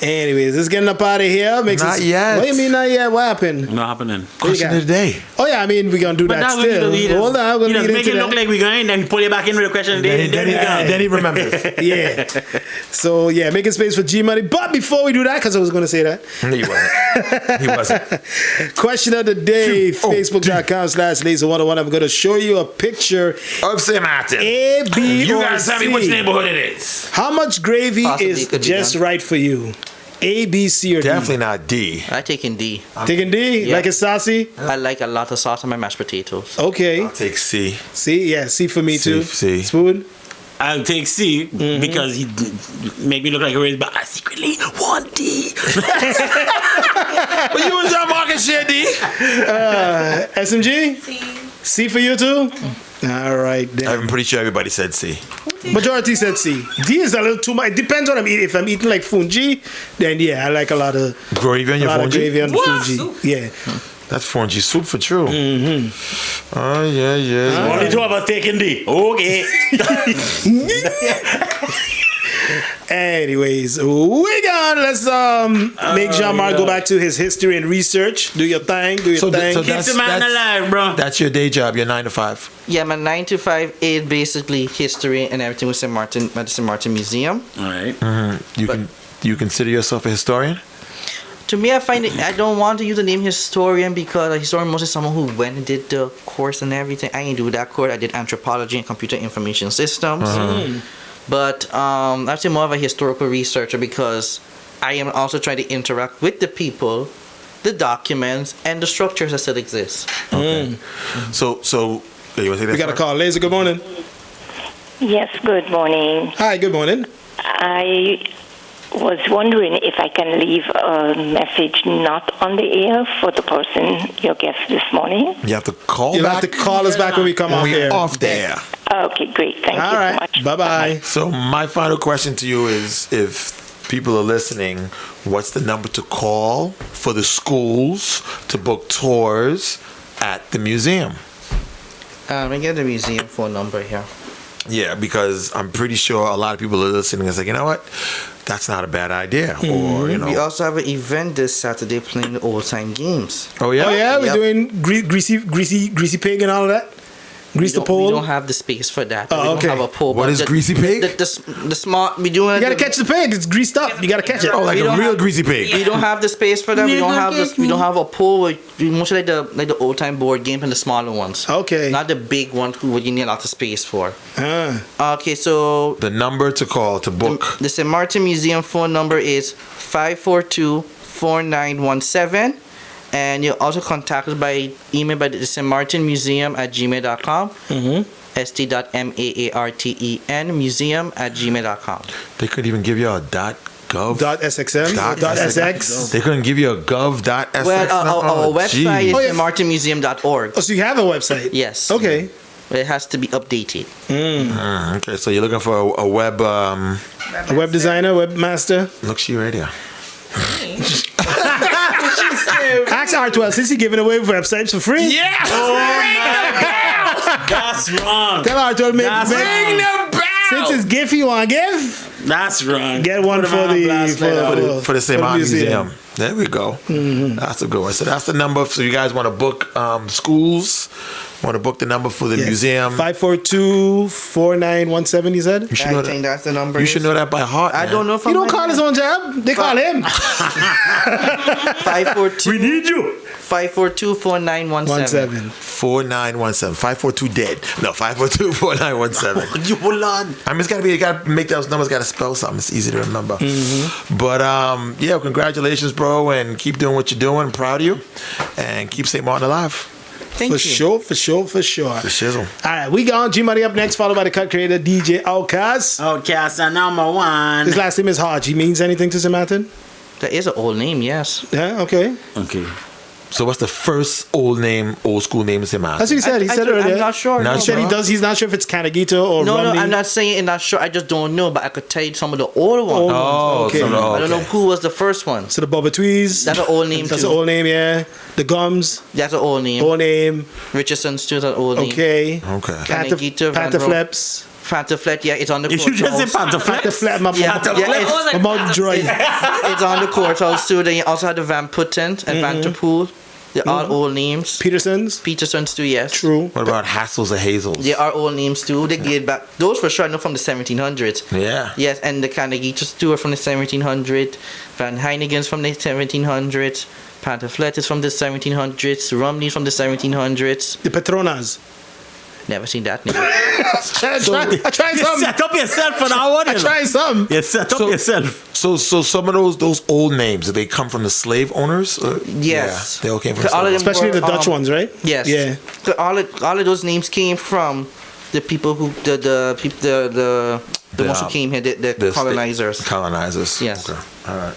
Anyways, let's get up out of here. Not yet. What do you mean not yet? What happened? Not happening. Question got? of the day. Oh yeah, I mean we're gonna do But that that's still. Hold on, we're he gonna does lead make into it look that. like we're going, then he pull you back in with a question. Then he remembers. Yeah. So yeah, making space for G Money. But before we do that, because I was gonna say that. No, he wasn't. He wasn't. Question of the day, Facebook.com/Laser101. I'm gonna show you a picture. Of St.Maarten. A, B, You or guys tell me C. which neighborhood it is. How much gravy Possibly is could be just done. right for you? A, B, C, or D? Definitely not D. I take in D. Taking D? Yeah. Like it's saucy? I like a lot of sauce on my mashed potatoes. Okay. I'll take C. C? Yeah, C for me too. C. Spoon? I'll take C because he make me look like a race, but I secretly want D. But you and Jean-Marc can share D. SMG? C. C for you too? All right then. I'm pretty sure everybody said C. Majority said C. D is a little too much. It depends what I'm eating. If I'm eating like fungi, then yeah, I like a lot of Gravy on your phone. gravy on the Wow. fungi. Yeah. That's fungi soup for true. Oh, yeah. Only 2 of us taking D. Okay. Anyways, we got. Let's make Jean-Marc go back to his history and research. Do your thing. Do your So thing. so Keep the man alive, bro. That's your day job, your 9 to 5. Yeah, my 9 to 5 is basically history and everything with St. Maarten, at the St. Maarten Museum. All right. You consider yourself a historian? To me, I find it, I don't want to use the name historian because a historian mostly someone who went and did the course and everything. I didn't do that course. I did anthropology and computer information systems. But I'm actually more of a historical researcher because I am also trying to interact with the people, the documents, and the structures that still exist. Okay. So you want to take that? We got a call. Laser, good morning. Yes, good morning. Hi, good morning. I was wondering if I can leave a message not on the air for the person, your guest this morning. You have to call You'll back have to call us back when we come when off we're here. off there. Okay, great. Thank All you so right. much. Bye-bye. So my final question to you is, if people are listening, what's the number to call for the schools to book tours at the museum? I get the museum phone number here. Yeah, because I'm pretty sure a lot of people are listening and say, you know what, that's not a bad idea. Or, you know. We also have an event this Saturday playing the old time games. Oh, yeah? Oh yeah, we're Yep. doing greasy pig and all of that. Grease the We pole. don't have the space for that. Oh, we don't okay. have a pole. What but is greasy pig? The small. We do. You gotta catch the pig. It's greased up. You gotta catch it. Oh, like We a don't real have- greasy pig. We don't have the space for that. We don't have this. We don't have a pole. We mostly like the old time board game and the smaller ones. Okay. Not the big one who you need a lot of space for. Ah. Okay, so The number to call to book. the St. Maarten Museum phone number is 542-4917. And you're also contacted by email by the St. Maarten Museum at gmail.com. st.maarten museum@gmail.com. They couldn't even give you a .gov. .sxm. .sx. They couldn't give you a .gov.sx. Well, our website is Oh, yeah. stmartenmuseum.org. Oh, so you have a website? Yes. Okay. It has to be updated. Okay, so you're looking for a web. A web designer, webmaster. Look, she radio. Ask R12 since he's giving away websites for free. Yeah. That's wrong. Tell R12 make That's ring the bell. Since it's gift you want to give, That's wrong. get one Put for him on the blast like that. For the St. Maarten Museum. There we go. That's a good one. So that's the number. So you guys want to book schools? Want to book the number for the museum? 542-4917. You said. You should I know think that. that's the number. You should know that by heart. I man. don't know if He don't call his own job. They call him. 542. We need you. 542-4917. 4917. 542 dead. No, 542-4917. You hold on. I mean, it's gotta be. You gotta make those numbers. Gotta spell something. It's easy to remember. But yeah, congratulations, bro, and keep doing what you're doing. I'm proud of you, and keep St. Maarten alive. Thank For you. sure, for sure, for sure. The shizzle. All right, we gone. G Money up next, followed by the cut creator DJ Outcast. Outcast are number one. His last name is Hodge. He means anything to St. Maarten? That is an old name, yes. Yeah, okay. Okay. So what's the first old school name in St. Maarten? That's what he said. He said earlier. I'm not sure. Not He said he sure. does. He's not sure if it's Canagita or No, Romney. I'm not saying I'm not sure. I just don't know, but I could tell you some of the old ones. Oh, Okay. so, I don't know okay. who was the first one. So the Bubba Tweez. That's an old name That's too. an old name, yeah. The Gums. That's an old name. Old name. Richardson's too is an old name. Okay. Okay. Canagita, Van Pantafleps. Pantaflet, yeah, it's on the You courthouse. just say Pantaflex? Pantaflep. My Yeah, mouth- yeah, it's, my mouth dry. it's on the courthouse too. Then you also had the Van Putten and Van der Poel. They're all old names. Peterson's. Peterson's too, yes. True. What about Hassels or Hazels? They are old names too. They get back. Those for sure I know from the 1700s. Yeah. Yes, and the Canaghitas too are from the 1700s. Van Heinigen's from the 1700s. Pantaflet is from the 1700s. Romney's from the 1700s. The Petronas. Never seen that name. I tried You some. set up yourself for that one. I tried some. You set up So- yourself. So some of those old names, did they come from the slave owners? Yes. Yeah, they all came from the All slave of owners. them Especially the were, Dutch ones, right? Yes. Yeah. All of those names came from the people who the ones who came here, the colonizers. Colonizers. Yes. Okay. All right.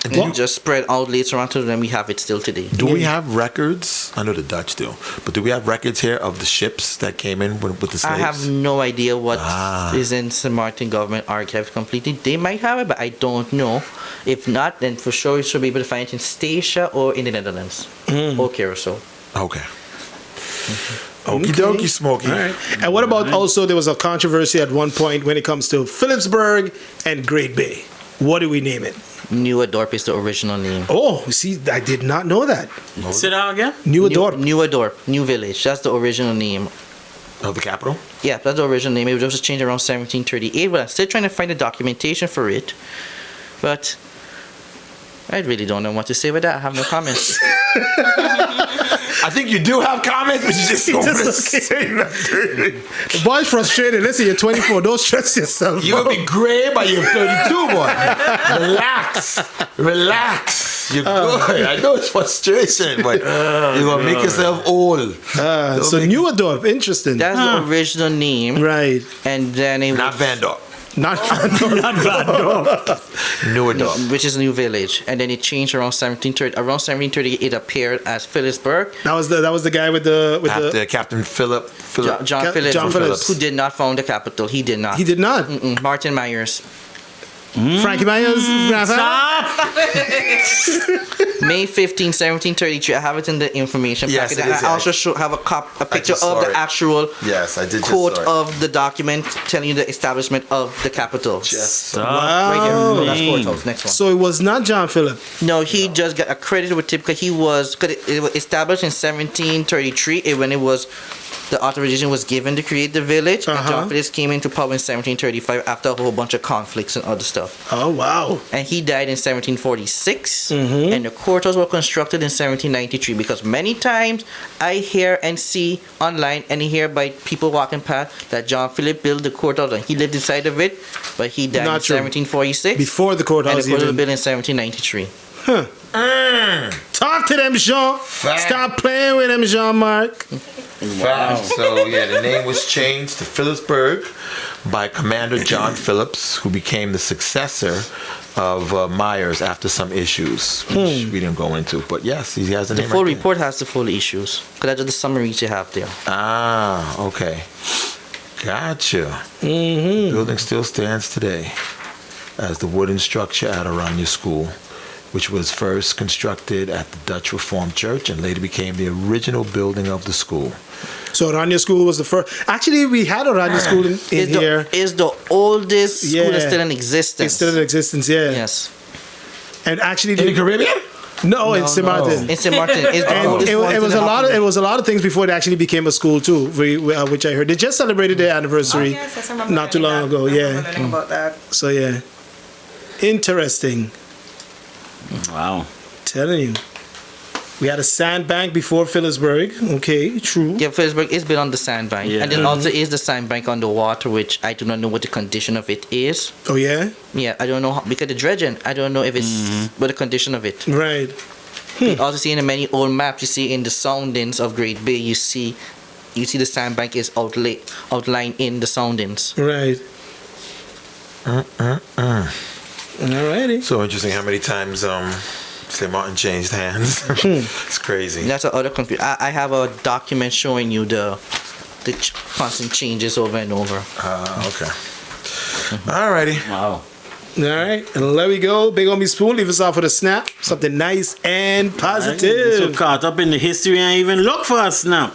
And then just spread out later on to them. We have it still today. Do we have records? I know the Dutch do, but do we have records here of the ships that came in with the slaves? I have no idea what Ah. is in St. Maarten Government Archive completely. They might have it, but I don't know. If not, then for sure you should be able to find it in Statia or in the Netherlands or Curacao. Okay. Okie dokie, Smokey. All right. And what about also there was a controversy at one point when it comes to Phillipsburg and Great Bay. What do we name it? Nieuwedorp is the original name. Oh, see, I did not know that. Sit down again. Nieuwedorp. Nieuwedorp, New Village. That's the original name. Of the capital? Yeah, that's the original name. It was just changed around 1738, but I'm still trying to find the documentation for it. But I really don't know what to say with that. I have no comments. I think you do have comments, but you just don't want to just- say nothing. The boy's frustrated. Listen, you're 24. Don't stress yourself. You're going to be gray by your 32, boy. Relax. You're good. I know it's frustration, but you're going to make yourself old. So Nieuwedorp, interesting. That's the original name. Right. And then it Not was, Van Dorp. Not Nieuwedorp. which is a new village. And then it changed around 1730. Around 1730, it appeared as Phillipsburg. That was the guy with the After Captain Philip. John Phillips, John Phillips. who did not found the capital. He did not. He did not. Martin Myers. Frankie Myers. grandfather? May 15, 1733. I have it in the information Yes, packet. it is, I also have a picture just of saw the it. actual Yes, I did just quote saw it. of the document telling you the establishment of the capital. Just Right here. Wow. No, that's courthouse. Next one. So it was not John Philip. No, he just got accredited with typical. He was, cause it was established in 1733 when it was the authorization was given to create the village. And John Phillips came into power in 1735 after a whole bunch of conflicts and other stuff. Oh wow. And he died in 1746. And the courthouse were constructed in 1793 because many times I hear and see online and hear by people walking past that John Philip built the courthouse and he lived inside of it, but he died Not in true. 1746. Before the and courthouse the courthouse was even. built in 1793. Talk to them, Jean. Stop playing with them, Jean-Marc. Wow. So yeah, the name was changed to Phillipsburg by Commander John Phillips, who became the successor of Myers after some issues, which we didn't go into. But yes, he has a The name. full right there. report has the full issues. Because that's just the summaries you have there. Ah, okay. Gotcha. The building still stands today as the wooden structure at Aranya School, which was first constructed at the Dutch Reformed Church and later became the original building of the school. So Oranje School was the first. Actually, we had Oranje School in here. Is the oldest school that's still in existence. It's still in existence, yeah. Yes. And actually, In the Caribbean? no, in St.Maarten. In St.Maarten. It's the And oldest it one was in a lot. Auckland. It was a lot of things before it actually became a school too, which I heard. They just celebrated their anniversary Yes, I remember not too long learning ago. that. I remember Yeah. learning about that. So yeah, interesting. Wow. Telling you, we had a sandbank before Phillipsburg. Okay, true. Yeah, Phillipsburg is built on the sandbank. Yeah. And then also is the sandbank on the water, which I do not know what the condition of it is. Oh yeah, Yeah, I don't know. Because the dredging, I don't know if it's what the condition of it. right. You also see in the many old maps, you see in the soundings of Great Bay, you see the sandbank is outlined in the soundings. Right. Alrighty. So interesting how many times St.Maarten changed hands. It's crazy. That's the other confusion. I have a document showing you the constant changes over and over. Okay. Alrighty. Wow. All right, and there we go. Big Homie Spoon, leave us off with a snap. Something nice and So positive. caught up in the history and even look for us now.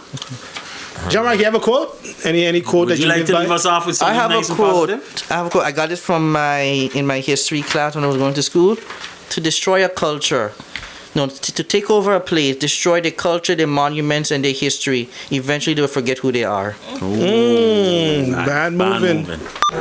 Jean-Marc, you have a quote? Any quote Would that you like live to by? leave us off with I something have nice a and quote. positive? I got it from in my history class when I was going to school. To destroy a culture, no, to take over a place, destroy their culture, their monuments, and their history. Eventually, they will forget who they are. Bad moving.